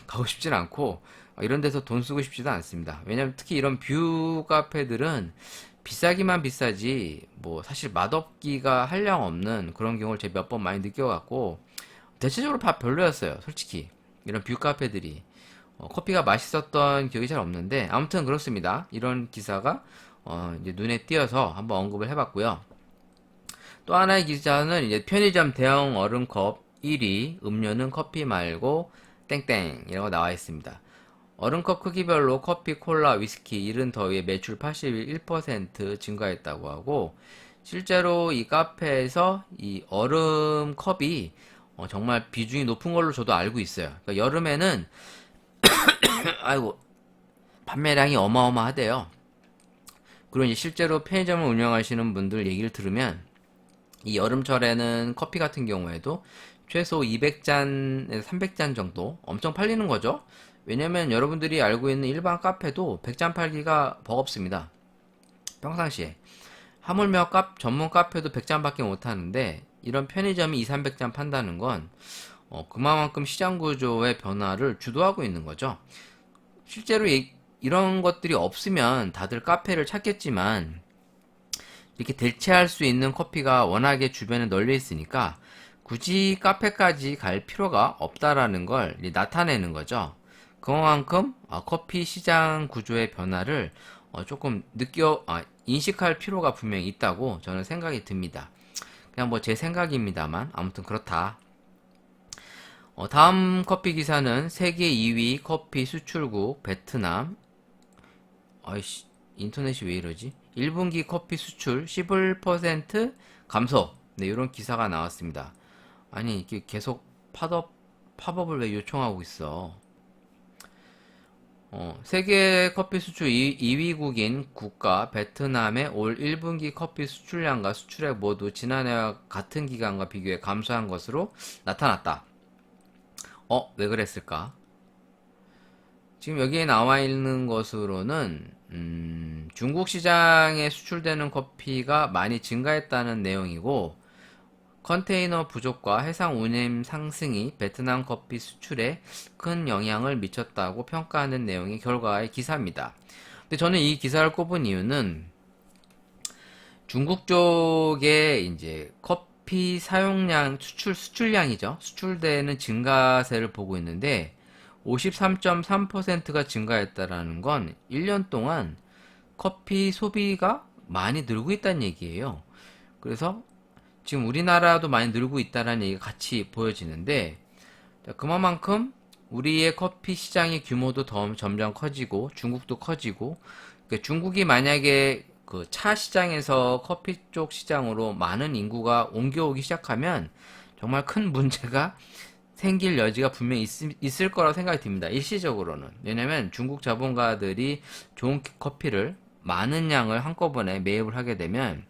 가고 싶진 않고, 이런 데서 돈 쓰고 싶지도 않습니다. 왜냐면 특히 이런 뷰 카페들은 비싸기만 비싸지, 뭐 사실 맛없기가 한량없는 그런 경우를 제가 몇 번 많이 느껴갖고, 대체적으로 다 별로였어요. 솔직히. 이런 뷰 카페들이. 커피가 맛있었던 기억이 잘 없는데 아무튼 그렇습니다. 이런 기사가 이제 눈에 띄어서 한번 언급을 해봤고요. 또 하나의 기사는 이제 편의점 대형 얼음컵 1위 음료는 커피 말고 땡땡이라고 나와 있습니다. 얼음컵 크기별로 커피, 콜라, 위스키, 이른 더위에 매출 81% 증가했다고 하고 실제로 이 카페에서 이 얼음 컵이 정말 비중이 높은 걸로 저도 알고 있어요. 그러니까 여름에는 아이고 판매량이 어마어마하대요. 그리고 이제 실제로 편의점을 운영하시는 분들 얘기를 들으면 이 여름철에는 커피 같은 경우에도 최소 200잔에서 300잔 정도 엄청 팔리는 거죠. 왜냐면 여러분들이 알고 있는 일반 카페도 100잔 팔기가 버겁습니다. 평상시에. 하물며 전문 카페도 100잔밖에 못 하는데 이런 편의점이 2, 300잔 판다는 건 그만큼 시장 구조의 변화를 주도하고 있는 거죠. 실제로 이런 것들이 없으면 다들 카페를 찾겠지만 이렇게 대체할 수 있는 커피가 워낙에 주변에 널려 있으니까 굳이 카페까지 갈 필요가 없다라는 걸 나타내는 거죠. 그만큼 커피 시장 구조의 변화를 조금 인식할 필요가 분명히 있다고 저는 생각이 듭니다. 그냥 뭐 제 생각입니다만 아무튼 그렇다. 다음 커피 기사는 세계 2위 커피 수출국 베트남. 아이씨, 인터넷이 왜 이러지? 1분기 커피 수출 11% 감소. 네, 이런 기사가 나왔습니다. 아니, 이게 계속 팝업을 왜 요청하고 있어? 세계 커피 수출 2위국인 국가 베트남의 올 1분기 커피 수출량과 수출액 모두 지난해와 같은 기간과 비교해 감소한 것으로 나타났다. 왜 그랬을까? 지금 여기에 나와 있는 것으로는 중국 시장에 수출되는 커피가 많이 증가했다는 내용이고 컨테이너 부족과 해상 운임 상승이 베트남 커피 수출에 큰 영향을 미쳤다고 평가하는 내용의 결과의 기사입니다. 근데 저는 이 기사를 꼽은 이유는 중국 쪽에 이제 커피 사용량 수출량이죠. 수출되는 증가세를 보고 있는데 53.3%가 증가했다라는 건 1년 동안 커피 소비가 많이 늘고 있다는 얘기예요. 그래서 지금 우리나라도 많이 늘고 있다는 얘기가 같이 보여지는데 그만큼 우리의 커피 시장의 규모도 점점 커지고 중국도 커지고 그러니까 중국이 만약에 그 차 시장에서 커피 쪽 시장으로 많은 인구가 옮겨오기 시작하면 정말 큰 문제가 생길 여지가 분명히 있을 거라고 생각이 듭니다. 일시적으로는. 왜냐면 중국 자본가들이 좋은 커피를 많은 양을 한꺼번에 매입을 하게 되면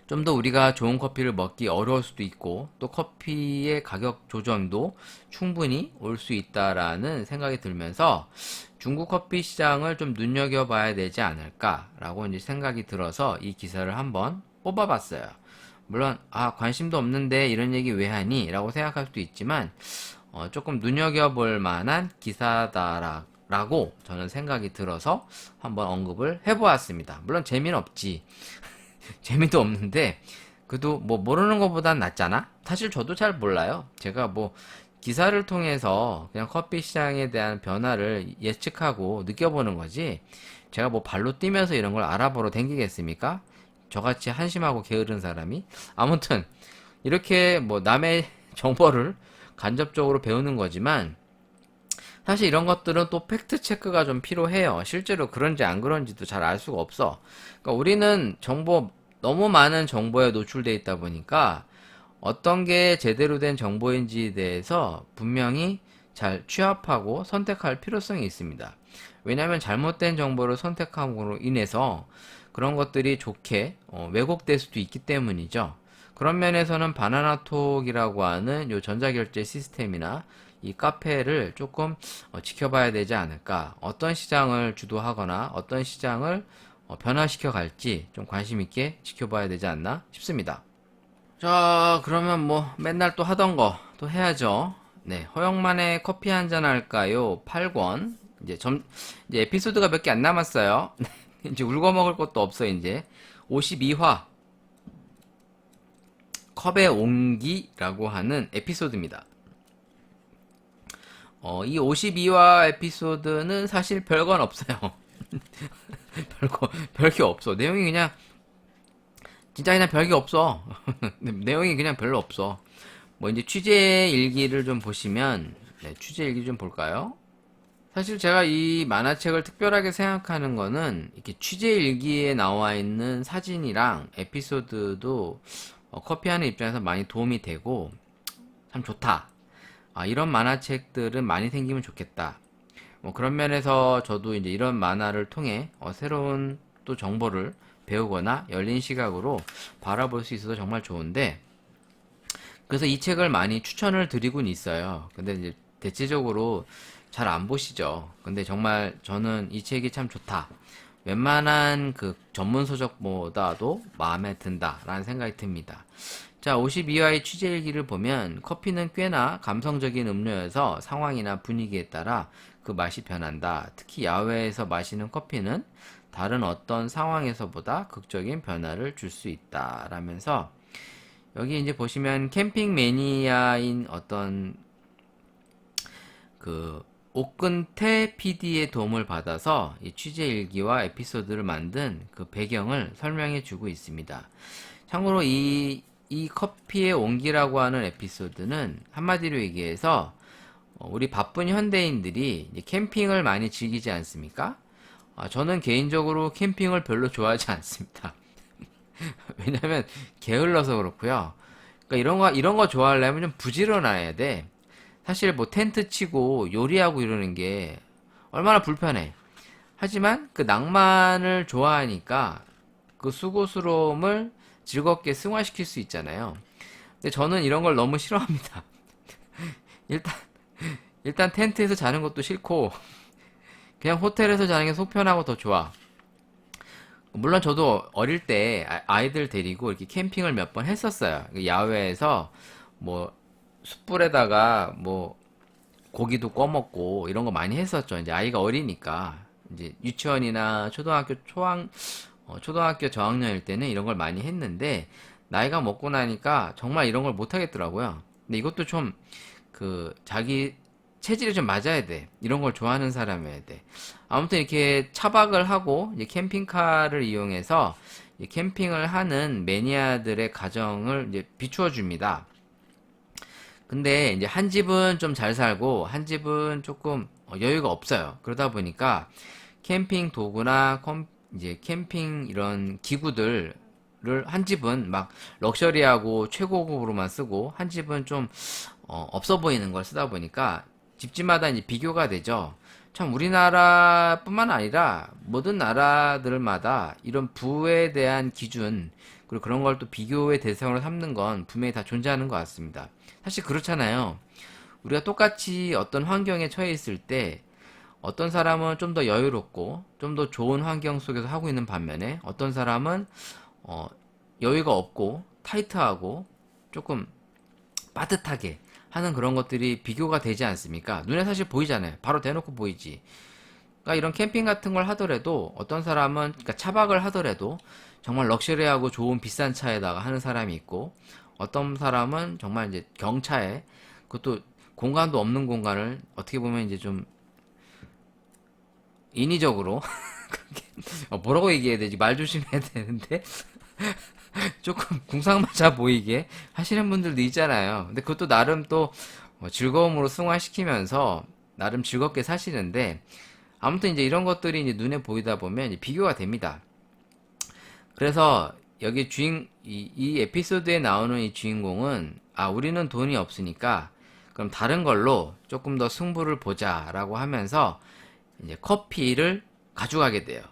좀 더 우리가 좋은 커피를 먹기 어려울 수도 있고 또 커피의 가격 조정도 충분히 올 수 있다라는 생각이 들면서 중국 커피 시장을 좀 눈여겨봐야 되지 않을까라고 이제 생각이 들어서 이 기사를 한번 뽑아봤어요. 물론 관심도 없는데 이런 얘기 왜 하니? 라고 생각할 수도 있지만 조금 눈여겨볼 만한 기사다라고 저는 생각이 들어서 한번 언급을 해보았습니다. 물론 재미는 없지. 재미도 없는데 그래도 뭐 모르는 것보단 낫잖아? 사실 저도 잘 몰라요. 제가 뭐 기사를 통해서 그냥 커피 시장에 대한 변화를 예측하고 느껴보는 거지 제가 뭐 발로 뛰면서 이런 걸 알아보러 댕기겠습니까? 저같이 한심하고 게으른 사람이? 아무튼 이렇게 뭐 남의 정보를 간접적으로 배우는 거지만 사실 이런 것들은 또 팩트 체크가 좀 필요해요. 실제로 그런지 안 그런지도 잘 알 수가 없어. 그러니까 우리는 너무 많은 정보에 노출돼 있다 보니까 어떤 게 제대로 된 정보인지에 대해서 분명히 잘 취합하고 선택할 필요성이 있습니다. 왜냐하면 잘못된 정보를 선택함으로 인해서 그런 것들이 좋게 왜곡될 수도 있기 때문이죠. 그런 면에서는 바나나톡이라고 하는 요 전자결제 시스템이나 이 카페를 조금 지켜봐야 되지 않을까. 어떤 시장을 주도하거나 어떤 시장을 변화시켜 갈지 좀 관심 있게 지켜봐야 되지 않나 싶습니다. 자, 그러면 뭐 맨날 또 하던 거 또 해야죠. 네, 허영만의 커피 한잔 할까요? 8권. 이제 에피소드가 몇 개 안 남았어요. 이제 울고 먹을 것도 없어 이제. 52화 컵의 온기라고 하는 에피소드입니다. 이 52화 에피소드는 사실 별건 없어요. 별게 없어. 내용이 그냥, 진짜 그냥 별게 없어. 내용이 그냥 별로 없어. 뭐 이제 취재 일기를 좀 보시면, 네, 취재 일기 좀 볼까요? 사실 제가 이 만화책을 특별하게 생각하는 거는 이렇게 취재 일기에 나와 있는 사진이랑 에피소드도 커피하는 입장에서 많이 도움이 되고 참 좋다. 이런 만화책들은 많이 생기면 좋겠다. 뭐 그런 면에서 저도 이제 이런 만화를 통해 새로운 또 정보를 배우거나 열린 시각으로 바라볼 수 있어서 정말 좋은데, 그래서 이 책을 많이 추천을 드리곤 있어요. 근데 이제 대체적으로 잘 안 보시죠. 근데 정말 저는 이 책이 참 좋다. 웬만한 그 전문 서적보다도 마음에 든다라는 생각이 듭니다. 자, 52화의 취재일기를 보면 커피는 꽤나 감성적인 음료여서 상황이나 분위기에 따라 그 맛이 변한다. 특히 야외에서 마시는 커피는 다른 어떤 상황에서보다 극적인 변화를 줄 수 있다. 라면서 여기 이제 보시면 캠핑 매니아인 어떤 그 옥근태 PD의 도움을 받아서 이 취재 일기와 에피소드를 만든 그 배경을 설명해 주고 있습니다. 참고로 이 커피의 온기라고 하는 에피소드는 한마디로 얘기해서 우리 바쁜 현대인들이 이제 캠핑을 많이 즐기지 않습니까? 저는 개인적으로 캠핑을 별로 좋아하지 않습니다. 왜냐면 게을러서 그렇고요. 그러니까 이런 거 좋아하려면 좀 부지런해야 돼. 사실 뭐 텐트 치고 요리하고 이러는 게 얼마나 불편해. 하지만 그 낭만을 좋아하니까 그 수고스러움을 즐겁게 승화시킬 수 있잖아요. 근데 저는 이런 걸 너무 싫어합니다. 일단 일단 텐트에서 자는 것도 싫고 그냥 호텔에서 자는 게 속 편하고 더 좋아. 물론 저도 어릴 때 아이들 데리고 이렇게 캠핑을 몇 번 했었어요. 야외에서 뭐 숯불에다가 뭐 고기도 꺼 먹고 이런 거 많이 했었죠. 이제 아이가 어리니까 이제 유치원이나 초등학교 저학년일 때는 이런 걸 많이 했는데 나이가 먹고 나니까 정말 이런 걸 못 하겠더라고요. 근데 이것도 좀 자기 체질이 좀 맞아야 돼. 이런 걸 좋아하는 사람이어야 돼. 아무튼 이렇게 차박을 하고 이제 캠핑카를 이용해서 이제 캠핑을 하는 매니아들의 가정을 이제 비추어 줍니다. 근데 이제 한 집은 좀 잘 살고 한 집은 조금 여유가 없어요. 그러다 보니까 캠핑 도구나 이제 캠핑 이런 기구들을 한 집은 막 럭셔리하고 최고급으로만 쓰고 한 집은 좀 없어 보이는 걸 쓰다 보니까 집집마다 이제 비교가 되죠. 참 우리나라뿐만 아니라 모든 나라들마다 이런 부에 대한 기준 그리고 그런 걸 또 비교의 대상으로 삼는 건 분명히 다 존재하는 것 같습니다. 사실 그렇잖아요. 우리가 똑같이 어떤 환경에 처해 있을 때 어떤 사람은 좀 더 여유롭고 좀 더 좋은 환경 속에서 하고 있는 반면에 어떤 사람은 여유가 없고 타이트하고 조금 빠듯하게 하는 그런 것들이 비교가 되지 않습니까? 눈에 사실 보이잖아요. 바로 대놓고 보이지. 그러니까 이런 캠핑 같은 걸 하더라도 어떤 사람은 그러니까 차박을 하더라도 정말 럭셔리하고 좋은 비싼 차에다가 하는 사람이 있고 어떤 사람은 정말 이제 경차에 그것도 공간도 없는 공간을 어떻게 보면 이제 좀 인위적으로 뭐라고 얘기해야 되지? 말 조심해야 되는데 조금 궁상맞아 보이게 하시는 분들도 있잖아요. 근데 그것도 나름 또 즐거움으로 승화시키면서 나름 즐겁게 사시는데 아무튼 이제 이런 것들이 이제 눈에 보이다 보면 이제 비교가 됩니다. 그래서 여기 이 에피소드에 나오는 이 주인공은 우리는 돈이 없으니까 그럼 다른 걸로 조금 더 승부를 보자라고 하면서 이제 커피를 가져가게 돼요.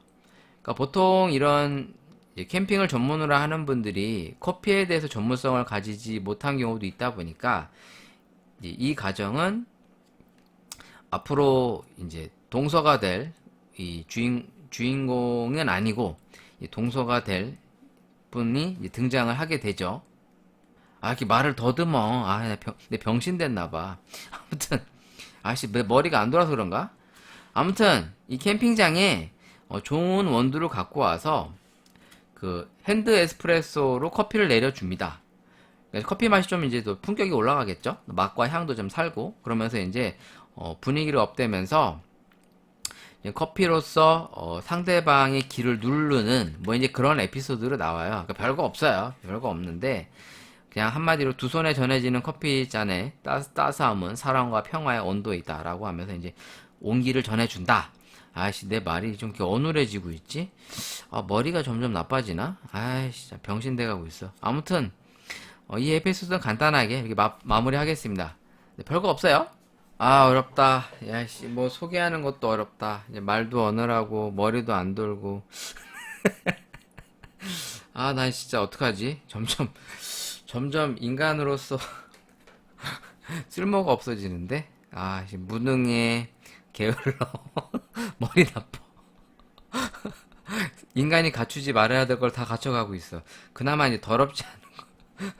그러니까 보통 이런 캠핑을 전문으로 하는 분들이 커피에 대해서 전문성을 가지지 못한 경우도 있다 보니까 이 가정은 앞으로 이제 동서가 될 이 주인공은 아니고 동서가 될 분이 등장을 하게 되죠. 이렇게 말을 더듬어. 내 병신 됐나봐. 아무튼, 내 머리가 안 돌아서 그런가? 아무튼, 이 캠핑장에 좋은 원두를 갖고 와서 그 핸드 에스프레소로 커피를 내려줍니다. 커피 맛이 좀 이제 또 품격이 올라가겠죠? 맛과 향도 좀 살고, 그러면서 이제 분위기를 업되면서 커피로서 상대방의 기를 누르는 뭐 이제 그런 에피소드로 나와요. 그러니까 별거 없어요. 별거 없는데 그냥 한마디로 두 손에 전해지는 커피 잔의 따스함은 사랑과 평화의 온도이다라고 하면서 이제 온기를 전해준다. 아이씨, 내 말이 좀 이렇게 어눌해지고 있지? 머리가 점점 나빠지나? 아이씨, 진짜 병신 돼가고 있어. 아무튼, 이 에피소드는 간단하게 이렇게 마무리 하겠습니다. 네, 별거 없어요. 어렵다. 야씨, 뭐 소개하는 것도 어렵다. 이제 말도 어눌하고, 머리도 안 돌고. 난 진짜 어떡하지? 점점 인간으로서 쓸모가 없어지는데? 무능해, 게을러, 머리 나빠. 인간이 갖추지 말아야 될 걸 다 갖춰가고 있어. 그나마 이제 더럽지 않은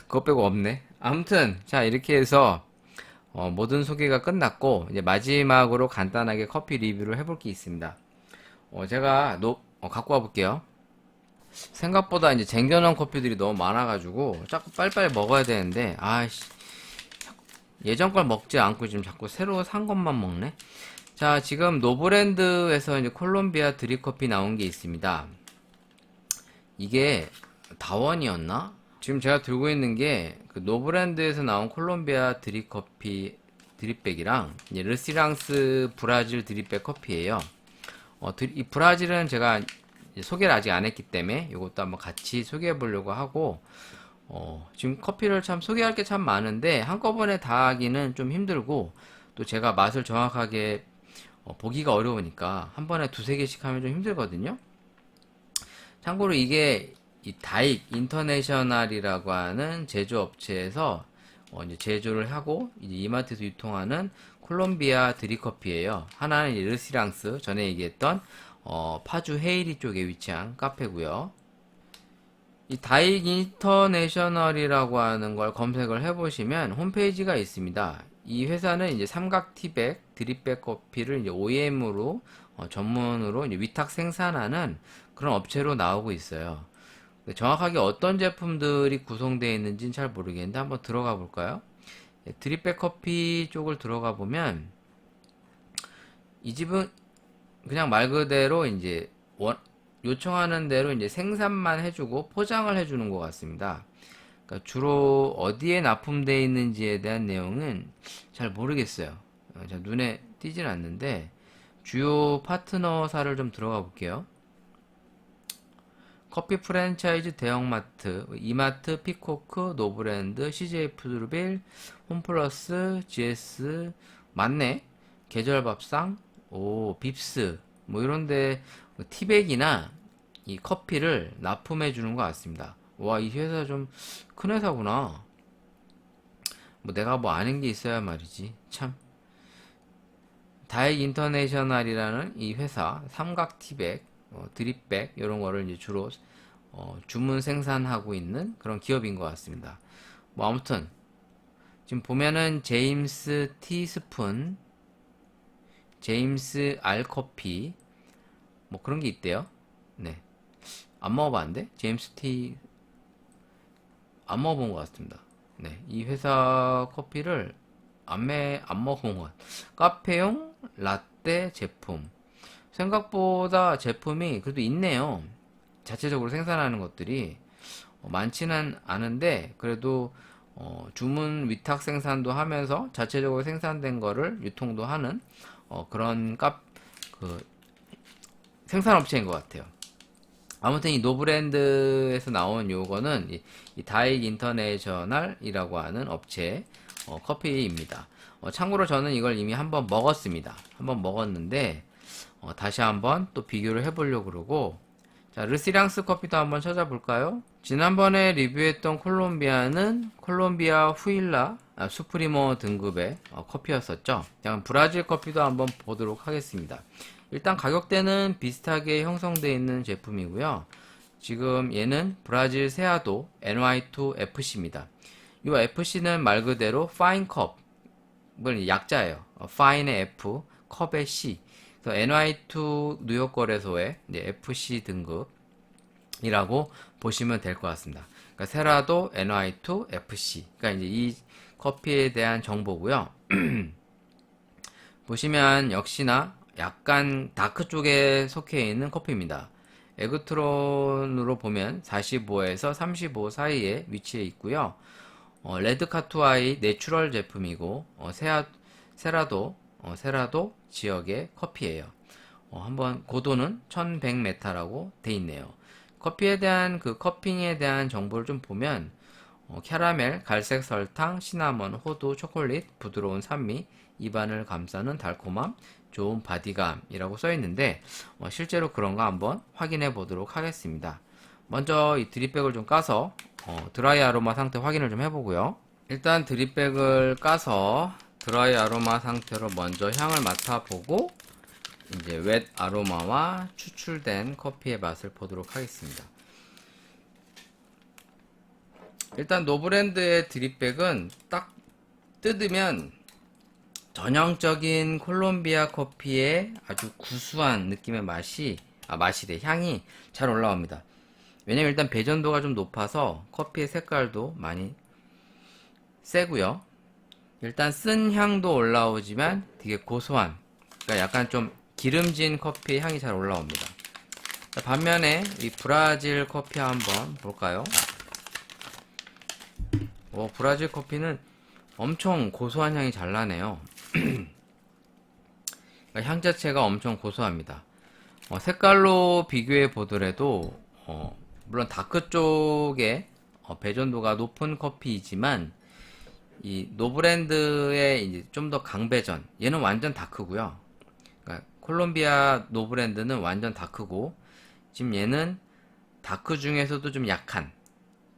그것 빼고 없네. 아무튼, 자, 이렇게 해서, 모든 소개가 끝났고, 이제 마지막으로 간단하게 커피 리뷰를 해볼 게 있습니다. 제가, 갖고 와볼게요. 생각보다 이제 쟁겨놓은 커피들이 너무 많아가지고, 자꾸 빨리빨리 먹어야 되는데, 예전 걸 먹지 않고 지금 자꾸 새로 산 것만 먹네? 자, 지금 노브랜드에서 이제 콜롬비아 드립커피 나온 게 있습니다. 이게, 다원이었나? 지금 제가 들고 있는 게 그 노브랜드에서 나온 콜롬비아 드립커피 드립백이랑 이제 르시랑스 브라질 드립백 커피예요. 이 브라질은 제가 이제 소개를 아직 안 했기 때문에 이것도 한번 같이 소개해 보려고 하고 지금 커피를 참 소개할 게 참 많은데 한꺼번에 다 하기는 좀 힘들고 또 제가 맛을 정확하게 보기가 어려우니까 한 번에 두세 개씩 하면 좀 힘들거든요. 참고로 이게 이 다익 인터내셔널이라고 하는 제조업체에서 이제 제조를 하고 이제 이마트에서 유통하는 콜롬비아 드립커피예요. 하나는 이제 르시랑스 전에 얘기했던 파주 헤이리 쪽에 위치한 카페고요. 이 다익 인터내셔널이라고 하는 걸 검색을 해보시면 홈페이지가 있습니다. 이 회사는 이제 삼각 티백 드립백 커피를 이제 OEM으로 전문으로 이제 위탁 생산하는 그런 업체로 나오고 있어요. 정확하게 어떤 제품들이 구성되어 있는지는 잘 모르겠는데 한번 들어가 볼까요? 드립백 커피 쪽을 들어가 보면 이 집은 그냥 말 그대로 이제 요청하는 대로 이제 생산만 해주고 포장을 해주는 것 같습니다. 그러니까 주로 어디에 납품되어 있는지에 대한 내용은 잘 모르겠어요. 눈에 띄진 않는데 주요 파트너사를 좀 들어가 볼게요. 커피 프랜차이즈 대형마트, 이마트, 피코크, 노브랜드, CJ 푸드빌, 홈플러스, GS, 맞네. 계절밥상, 빕스, 뭐 이런데 티백이나 이 커피를 납품해 주는 것 같습니다. 와, 이 회사 좀 큰 회사구나. 뭐 내가 뭐 아는 게 있어야 말이지. 참. 다익 인터내셔널이라는 이 회사, 삼각 티백, 드립백 이런 거를 이제 주로 주문 생산하고 있는 그런 기업인 것 같습니다. 뭐 아무튼 지금 보면은 제임스 티스푼, 제임스 알커피 뭐 그런 게 있대요. 네, 안 먹어봤는데 제임스 티 안 먹어본 것 같습니다. 네, 이 회사 커피를 안 먹어본 것 같아요. 카페용 라떼 제품. 생각보다 제품이 그래도 있네요. 자체적으로 생산하는 것들이 많지는 않은데 그래도 주문 위탁 생산도 하면서 자체적으로 생산된 거를 유통도 하는 그런 생산업체인 것 같아요. 아무튼 이 노브랜드에서 나온 요거는 이 다익 인터내셔널이라고 하는 업체 커피입니다. 참고로 저는 이걸 이미 한번 먹었습니다. 한번 먹었는데 다시 한번 또 비교를 해보려고 그러고, 자, 르시랑스 커피도 한번 찾아볼까요? 지난번에 리뷰했던 콜롬비아는 콜롬비아 후일라 수프리모 등급의 커피였었죠. 그냥 브라질 커피도 한번 보도록 하겠습니다. 일단 가격대는 비슷하게 형성되어 있는 제품이고요. 지금 얘는 브라질 세아도 NY2FC입니다. 이 FC는 말 그대로 파인 컵을 약자예요. 파인의 F, 컵의 C. NY2 뉴욕 거래소의 FC 등급이라고 보시면 될 것 같습니다. 그러니까 세라도 NY2 FC. 그러니까 이제 이 커피에 대한 정보고요. 보시면 역시나 약간 다크 쪽에 속해 있는 커피입니다. 에그트론으로 보면 45에서 35 사이에 위치해 있고요. 레드 카투아이 내추럴 제품이고 세라도 세라도 지역의 커피예요. 한번 고도는 1100메타라고 돼 있네요. 커피에 대한 그 커핑에 대한 정보를 좀 보면 캐러멜, 갈색 설탕, 시나몬, 호두, 초콜릿, 부드러운 산미, 입안을 감싸는 달콤함, 좋은 바디감이라고 써 있는데 실제로 그런가 한번 확인해 보도록 하겠습니다. 먼저 이 드립백을 좀 까서 드라이 아로마 상태 확인을 좀 해보고요. 일단 드립백을 까서 드라이 아로마 상태로 먼저 향을 맡아보고 이제 웻 아로마와 추출된 커피의 맛을 보도록 하겠습니다. 일단 노브랜드의 드립백은 딱 뜯으면 전형적인 콜롬비아 커피의 아주 구수한 느낌의 향이 잘 올라옵니다. 왜냐면 일단 배전도가 좀 높아서 커피의 색깔도 많이 세고요. 일단 쓴 향도 올라오지만 되게 고소한, 그러니까 약간 좀 기름진 커피의 향이 잘 올라옵니다. 반면에 이 브라질 커피 한번 볼까요? 브라질 커피는 엄청 고소한 향이 잘 나네요. 그러니까 향 자체가 엄청 고소합니다. 색깔로 비교해 보더라도 물론 다크 쪽에 배전도가 높은 커피이지만 이 노브랜드의 이제 좀 더 강배전, 얘는 완전 다크고요. 그러니까 콜롬비아 노브랜드는 완전 다크고 지금 얘는 다크 중에서도 좀 약한,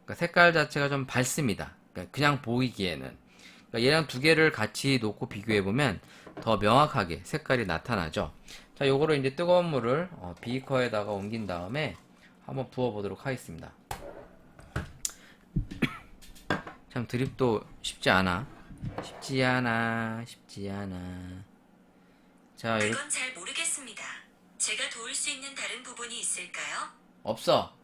그러니까 색깔 자체가 좀 밝습니다. 그러니까 그냥 보이기에는. 그러니까 얘랑 두 개를 같이 놓고 비교해 보면 더 명확하게 색깔이 나타나죠. 자, 요거를 이제 뜨거운 물을 비커에다가 옮긴 다음에 한번 부어 보도록 하겠습니다. 참 드립도 쉽지 않아. 자, 그건 잘 모르겠습니다. 제가 도울 수 있는 다른 부분이 있을까요? 없어.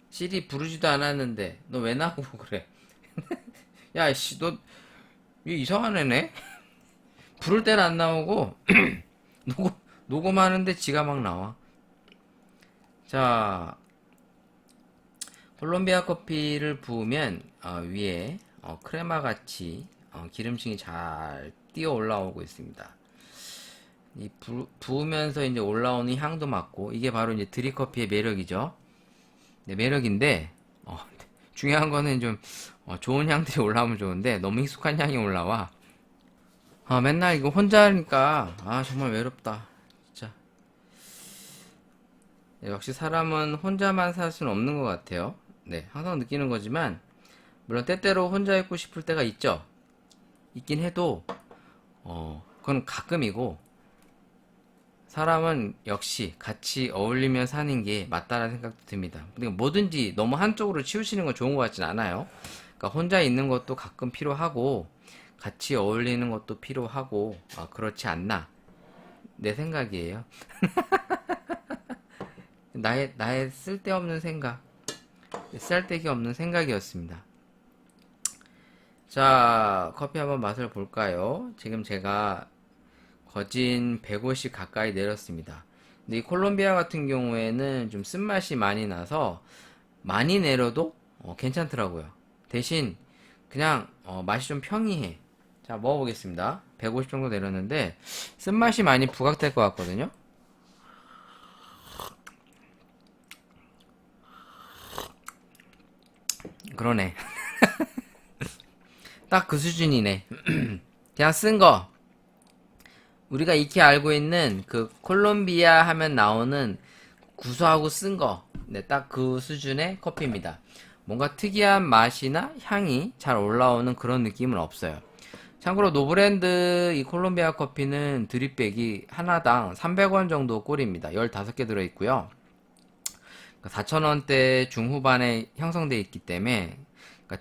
CD 부르지도 않았는데 너 왜 나오고 그래? 야, 씨, 너 이상한 애네? 부를 때는 안 나오고 녹음하는데 지가 막 나와. 자, 콜롬비아 커피를 부으면 위에 크레마 같이 기름층이 잘 뛰어 올라오고 있습니다. 이 부으면서 이제 올라오는 향도 맡고, 이게 바로 이제 드립커피의 매력이죠. 네, 매력인데 중요한 거는 좀 좋은 향들이 올라오면 좋은데 너무 익숙한 향이 올라와. 맨날 이거 혼자 하니까 정말 외롭다 진짜. 네, 역시 사람은 혼자만 살 수는 없는 것 같아요. 네, 항상 느끼는 거지만 물론 때때로 혼자 있고 싶을 때가 있긴 해도 그건 가끔이고, 사람은 역시 같이 어울리며 사는 게 맞다는 생각도 듭니다. 그러니까 뭐든지 너무 한쪽으로 치우치는 건 좋은 것 같진 않아요. 그러니까 혼자 있는 것도 가끔 필요하고 같이 어울리는 것도 필요하고 그렇지 않나, 내 생각이에요. 나의 쓸데없는 생각, 쓸데기 없는 생각이었습니다. 자, 커피 한번 맛을 볼까요? 지금 제가 거진 150 가까이 내렸습니다. 근데 이 콜롬비아 같은 경우에는 좀 쓴맛이 많이 나서 많이 내려도 괜찮더라고요. 대신 그냥 맛이 좀 평이해. 자, 먹어보겠습니다. 150 정도 내렸는데 쓴맛이 많이 부각될 것 같거든요. 그러네. 딱 그 수준이네. 그냥 쓴 거. 우리가 익히 알고 있는 그 콜롬비아 하면 나오는 구수하고 쓴 거. 네, 딱 그 수준의 커피입니다. 뭔가 특이한 맛이나 향이 잘 올라오는 그런 느낌은 없어요. 참고로 노브랜드 이 콜롬비아 커피는 드립백이 하나당 300원 정도 꼴입니다. 15개 들어있고요. 4,000원대 중후반에 형성되어 있기 때문에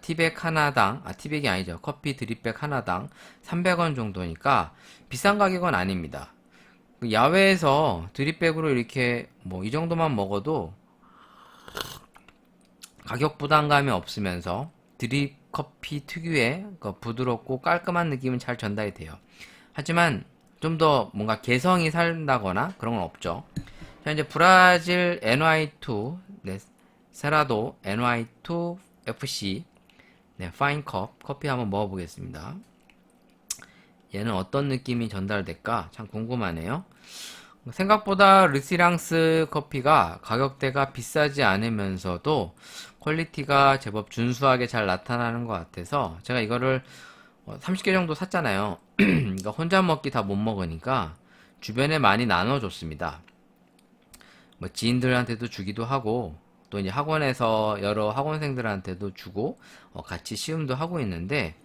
티백 하나당, 티백이 아니죠. 커피 드립백 하나당 300원 정도니까 비싼 가격은 아닙니다. 야외에서 드립백으로 이렇게 뭐 이 정도만 먹어도 가격 부담감이 없으면서 드립 커피 특유의 부드럽고 깔끔한 느낌은 잘 전달이 돼요. 하지만 좀 더 뭔가 개성이 산다거나 그런 건 없죠. 자, 이제 브라질 NY2, 네, 세라도 NY2 FC, 네, 파인컵 커피 한번 먹어보겠습니다. 얘는 어떤 느낌이 전달될까 참 궁금하네요. 생각보다 르시랑스 커피가 가격대가 비싸지 않으면서도 퀄리티가 제법 준수하게 잘 나타나는 것 같아서 제가 이거를 30개 정도 샀잖아요. 그러니까 혼자 먹기 다 못 먹으니까 주변에 많이 나눠줬습니다. 뭐 지인들한테도 주기도 하고 또 이제 학원에서 여러 학원생들한테도 주고 같이 시음도 하고 있는데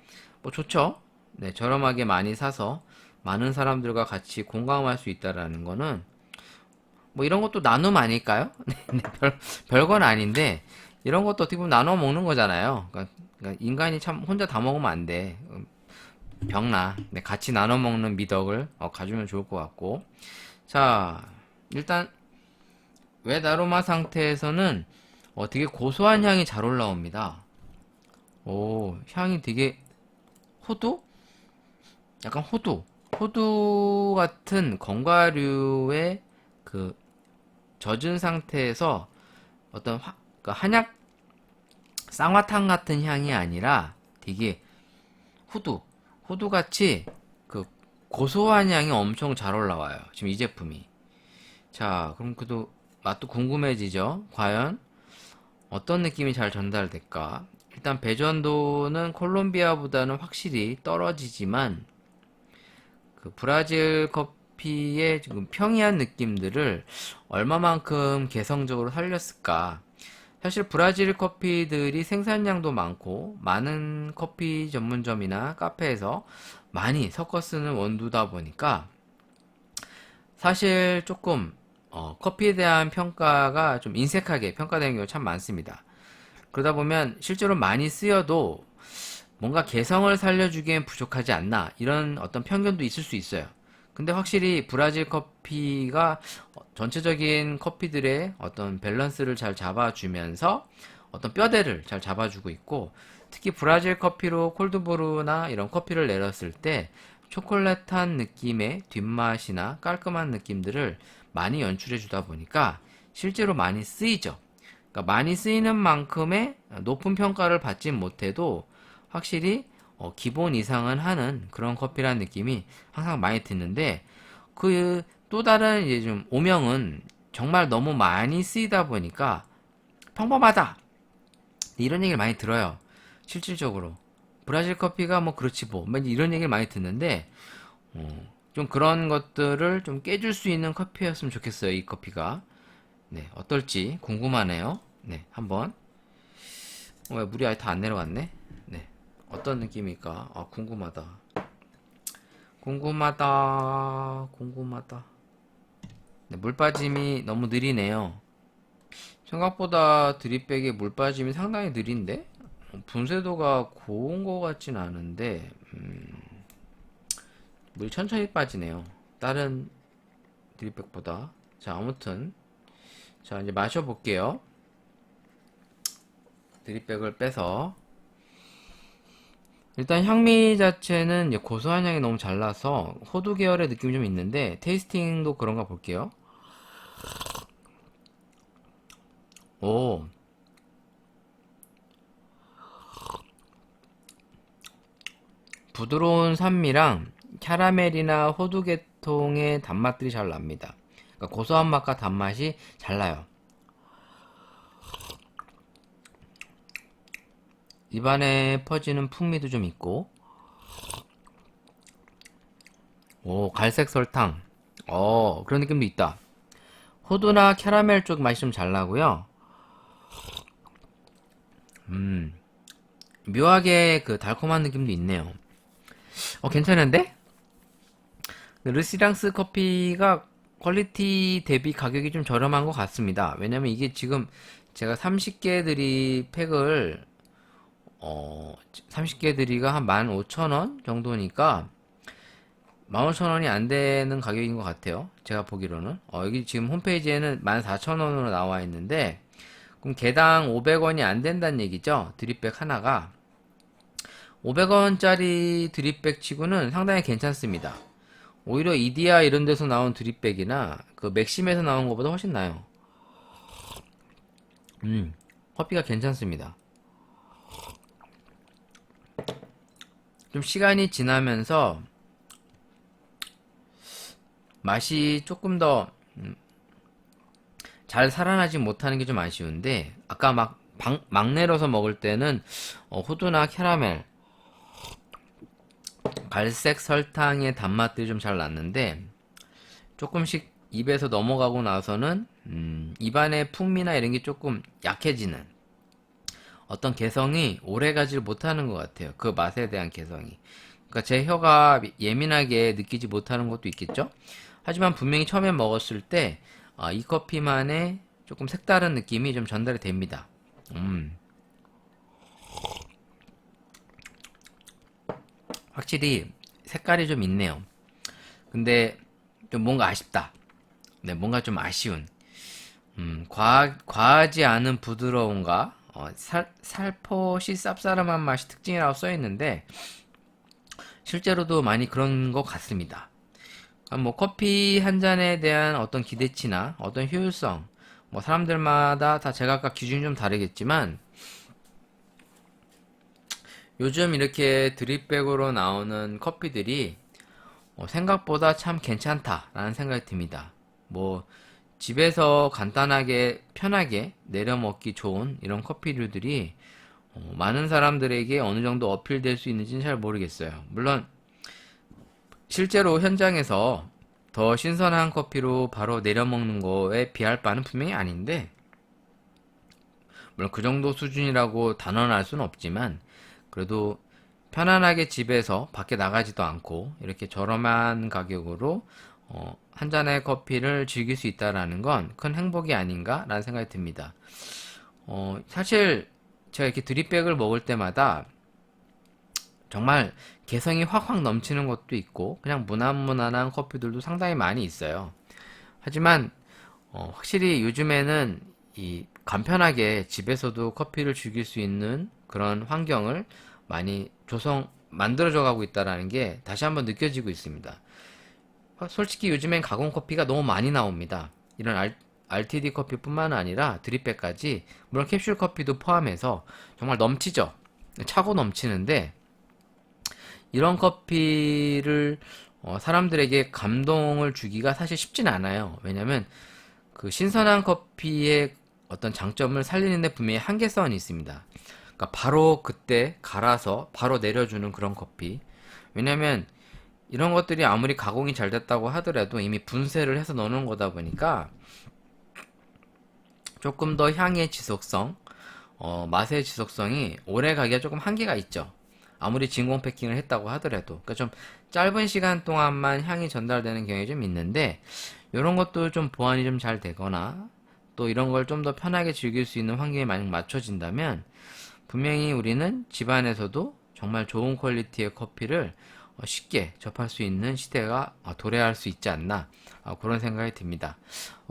뭐 좋죠. 네, 저렴하게 많이 사서 많은 사람들과 같이 공감할 수 있다라는 거는 뭐 이런 것도 나눔 아닐까요? 네, 별건 아닌데 이런 것도 어떻게 보면 나눠 먹는 거잖아요. 그러니까 인간이 참 혼자 다 먹으면 안 돼. 병나. 네, 같이 나눠 먹는 미덕을 가지면 좋을 것 같고. 자, 일단 웹 아로마 상태에서는 되게 고소한 향이 잘 올라옵니다. 오, 향이 되게 호두? 약간 호두 같은 건과류의 그 젖은 상태에서 어떤 그 한약 쌍화탕 같은 향이 아니라 되게 호두같이 그 고소한 향이 엄청 잘 올라와요. 지금 이 제품이. 자, 그럼 그도 맛도 궁금해지죠? 과연 어떤 느낌이 잘 전달될까? 일단 배전도는 콜롬비아보다는 확실히 떨어지지만 그 브라질 커피의 지금 평이한 느낌들을 얼마만큼 개성적으로 살렸을까? 사실 브라질 커피들이 생산량도 많고 많은 커피 전문점이나 카페에서 많이 섞어 쓰는 원두다 보니까 사실 조금 커피에 대한 평가가 좀 인색하게 평가되는 경우가 참 많습니다. 그러다 보면 실제로 많이 쓰여도 뭔가 개성을 살려주기엔 부족하지 않나 이런 어떤 편견도 있을 수 있어요. 근데 확실히 브라질 커피가 전체적인 커피들의 어떤 밸런스를 잘 잡아주면서 어떤 뼈대를 잘 잡아주고 있고 특히 브라질 커피로 콜드브루나 이런 커피를 내렸을 때 초콜릿한 느낌의 뒷맛이나 깔끔한 느낌들을 많이 연출해 주다 보니까 실제로 많이 쓰이죠. 그러니까 많이 쓰이는 만큼의 높은 평가를 받지 못해도 확실히 기본 이상은 하는 그런 커피라는 느낌이 항상 많이 드는데 그 또 다른 이제 좀 오명은 정말 너무 많이 쓰이다 보니까 평범하다 이런 얘기를 많이 들어요. 실질적으로 브라질 커피가 뭐 그렇지 뭐 이런 얘기를 많이 듣는데 좀 그런 것들을 좀 깨줄 수 있는 커피였으면 좋겠어요. 이 커피가 네 어떨지 궁금하네요. 네 한번 왜 물이 아예 다 안 내려갔네. 네 어떤 느낌일까? 아 궁금하다. 네, 물 빠짐이 너무 느리네요. 생각보다 드립백의 물 빠짐이 상당히 느린데 분쇄도가 고운 것 같진 않은데 물이 천천히 빠지네요. 다른 드립백보다. 자 아무튼 자 이제 마셔볼게요. 드립백을 빼서 일단 향미 자체는 이제 고소한 향이 너무 잘 나서 호두 계열의 느낌이 좀 있는데 테이스팅도 그런가 볼게요. 오 부드러운 산미랑 캐러멜이나 호두 계통의 단맛들이 잘 납니다. 그러니까 고소한 맛과 단맛이 잘 나요. 입안에 퍼지는 풍미도 좀 있고 오 갈색 설탕 그런 느낌도 있다. 호두나 캐러멜 쪽 맛이 좀 잘 나고요. 묘하게 그 달콤한 느낌도 있네요. 괜찮은데? 르시랑스 커피가 퀄리티 대비 가격이 좀 저렴한 것 같습니다. 왜냐면 이게 지금 제가 30개들이 팩을 30개들이가 한 15,000원 정도니까 15,000원이 안 되는 가격인 것 같아요. 제가 보기로는. 여기 지금 홈페이지에는 14,000원으로 나와 있는데, 그럼 개당 500원이 안 된다는 얘기죠? 드립백 하나가. 500원짜리 드립백 치고는 상당히 괜찮습니다. 오히려 이디야 이런 데서 나온 드립백이나 그 맥심에서 나온 것보다 훨씬 나아요. 커피가 괜찮습니다. 좀 시간이 지나면서 맛이 조금 더 잘 살아나지 못하는 게 좀 아쉬운데, 아까 막 내려서 먹을 때는 호두나 캐러멜, 갈색 설탕의 단맛들이 좀 잘 났는데, 조금씩 입에서 넘어가고 나서는 입안의 풍미나 이런 게 조금 약해지는, 어떤 개성이 오래가지를 못하는 것 같아요. 그 맛에 대한 개성이. 그러니까 제 혀가 예민하게 느끼지 못하는 것도 있겠죠. 하지만 분명히 처음에 먹었을 때 이 커피만의 조금 색다른 느낌이 좀 전달이 됩니다. 확실히 색깔이 좀 있네요. 근데 좀 뭔가 아쉽다. 네, 뭔가 좀 아쉬운. 과하지 않은 부드러움과 살포시 쌉싸름한 맛이 특징이라고 써있는데, 실제로도 많이 그런 것 같습니다. 뭐 커피 한 잔에 대한 어떤 기대치나 어떤 효율성, 뭐 사람들마다 다 제각각 기준이 좀 다르겠지만, 요즘 이렇게 드립백으로 나오는 커피들이 생각보다 참 괜찮다라는 생각이 듭니다. 뭐 집에서 간단하게 편하게 내려 먹기 좋은 이런 커피류들이 많은 사람들에게 어느 정도 어필될 수 있는지는 잘 모르겠어요. 물론 실제로 현장에서 더 신선한 커피로 바로 내려 먹는 거에 비할 바는 분명히 아닌데, 물론 그 정도 수준이라고 단언할 수는 없지만, 그래도 편안하게 집에서 밖에 나가지도 않고 이렇게 저렴한 가격으로 한 잔의 커피를 즐길 수 있다라는 건 큰 행복이 아닌가라는 생각이 듭니다. 사실 제가 이렇게 드립백을 먹을 때마다 정말 개성이 확확 넘치는 것도 있고 그냥 무난무난한 커피들도 상당히 많이 있어요. 하지만 확실히 요즘에는 이 간편하게 집에서도 커피를 즐길 수 있는 그런 환경을 많이 만들어져 가고 있다라는 게 다시 한번 느껴지고 있습니다. 솔직히 요즘엔 가공 커피가 너무 많이 나옵니다. 이런 RTD 커피뿐만 아니라 드립백까지, 물론 캡슐 커피도 포함해서 정말 넘치죠. 차고 넘치는데, 이런 커피를 사람들에게 감동을 주기가 사실 쉽진 않아요. 왜냐면 그 신선한 커피의 어떤 장점을 살리는 데 분명히 한계성이 있습니다. 그러니까 바로 그때 갈아서 바로 내려주는 그런 커피. 왜냐면 이런 것들이 아무리 가공이 잘 됐다고 하더라도 이미 분쇄를 해서 넣는 거다 보니까 조금 더 향의 지속성, 맛의 지속성이 오래 가기가 조금 한계가 있죠. 아무리 진공 패킹을 했다고 하더라도. 그러니까 좀 짧은 시간 동안만 향이 전달되는 경향이 좀 있는데, 이런 것도 좀 보완이 좀 잘 되거나 또 이런 걸 좀 더 편하게 즐길 수 있는 환경에 만약 맞춰진다면 분명히 우리는 집안에서도 정말 좋은 퀄리티의 커피를 쉽게 접할 수 있는 시대가 도래할 수 있지 않나, 그런 생각이 듭니다.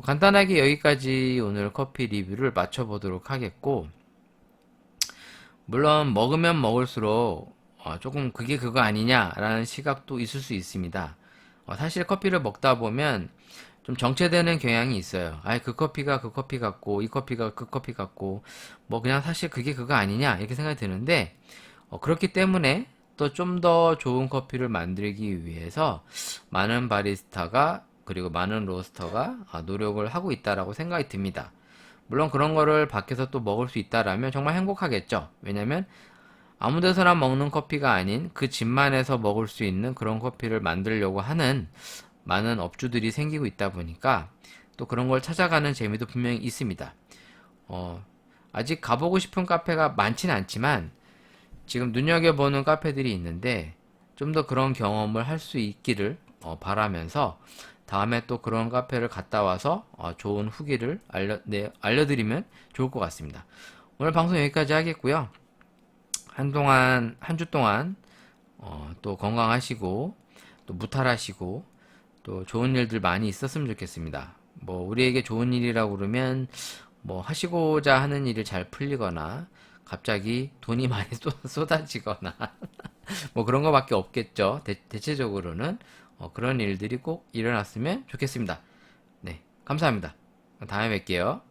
간단하게 여기까지 오늘 커피 리뷰를 마쳐보도록 하겠고, 물론 먹으면 먹을수록 조금 그게 그거 아니냐라는 시각도 있을 수 있습니다. 사실 커피를 먹다 보면 좀 정체되는 경향이 있어요. 그 커피가 그 커피 같고 이 커피가 그 커피 같고 뭐 그냥 사실 그게 그거 아니냐 이렇게 생각이 드는데, 그렇기 때문에 또 좀 더 좋은 커피를 만들기 위해서 많은 바리스타가 그리고 많은 로스터가 노력을 하고 있다라고 생각이 듭니다. 물론 그런 거를 밖에서 또 먹을 수 있다라면 정말 행복하겠죠. 왜냐면 아무 데서나 먹는 커피가 아닌 그 집만에서 먹을 수 있는 그런 커피를 만들려고 하는 많은 업주들이 생기고 있다 보니까 또 그런 걸 찾아가는 재미도 분명히 있습니다. 아직 가보고 싶은 카페가 많지는 않지만 지금 눈여겨보는 카페들이 있는데, 좀 더 그런 경험을 할 수 있기를 바라면서 다음에 또 그런 카페를 갔다 와서 좋은 후기를 알려드리면 좋을 것 같습니다. 오늘 방송 여기까지 하겠고요. 한 주 동안 또 건강하시고 또 무탈하시고 또 좋은 일들 많이 있었으면 좋겠습니다. 뭐 우리에게 좋은 일이라고 그러면 뭐 하시고자 하는 일이 잘 풀리거나 갑자기 돈이 많이 쏟아지거나 뭐 그런 거밖에 없겠죠. 대체적으로는 그런 일들이 꼭 일어났으면 좋겠습니다. 네, 감사합니다. 다음에 뵐게요.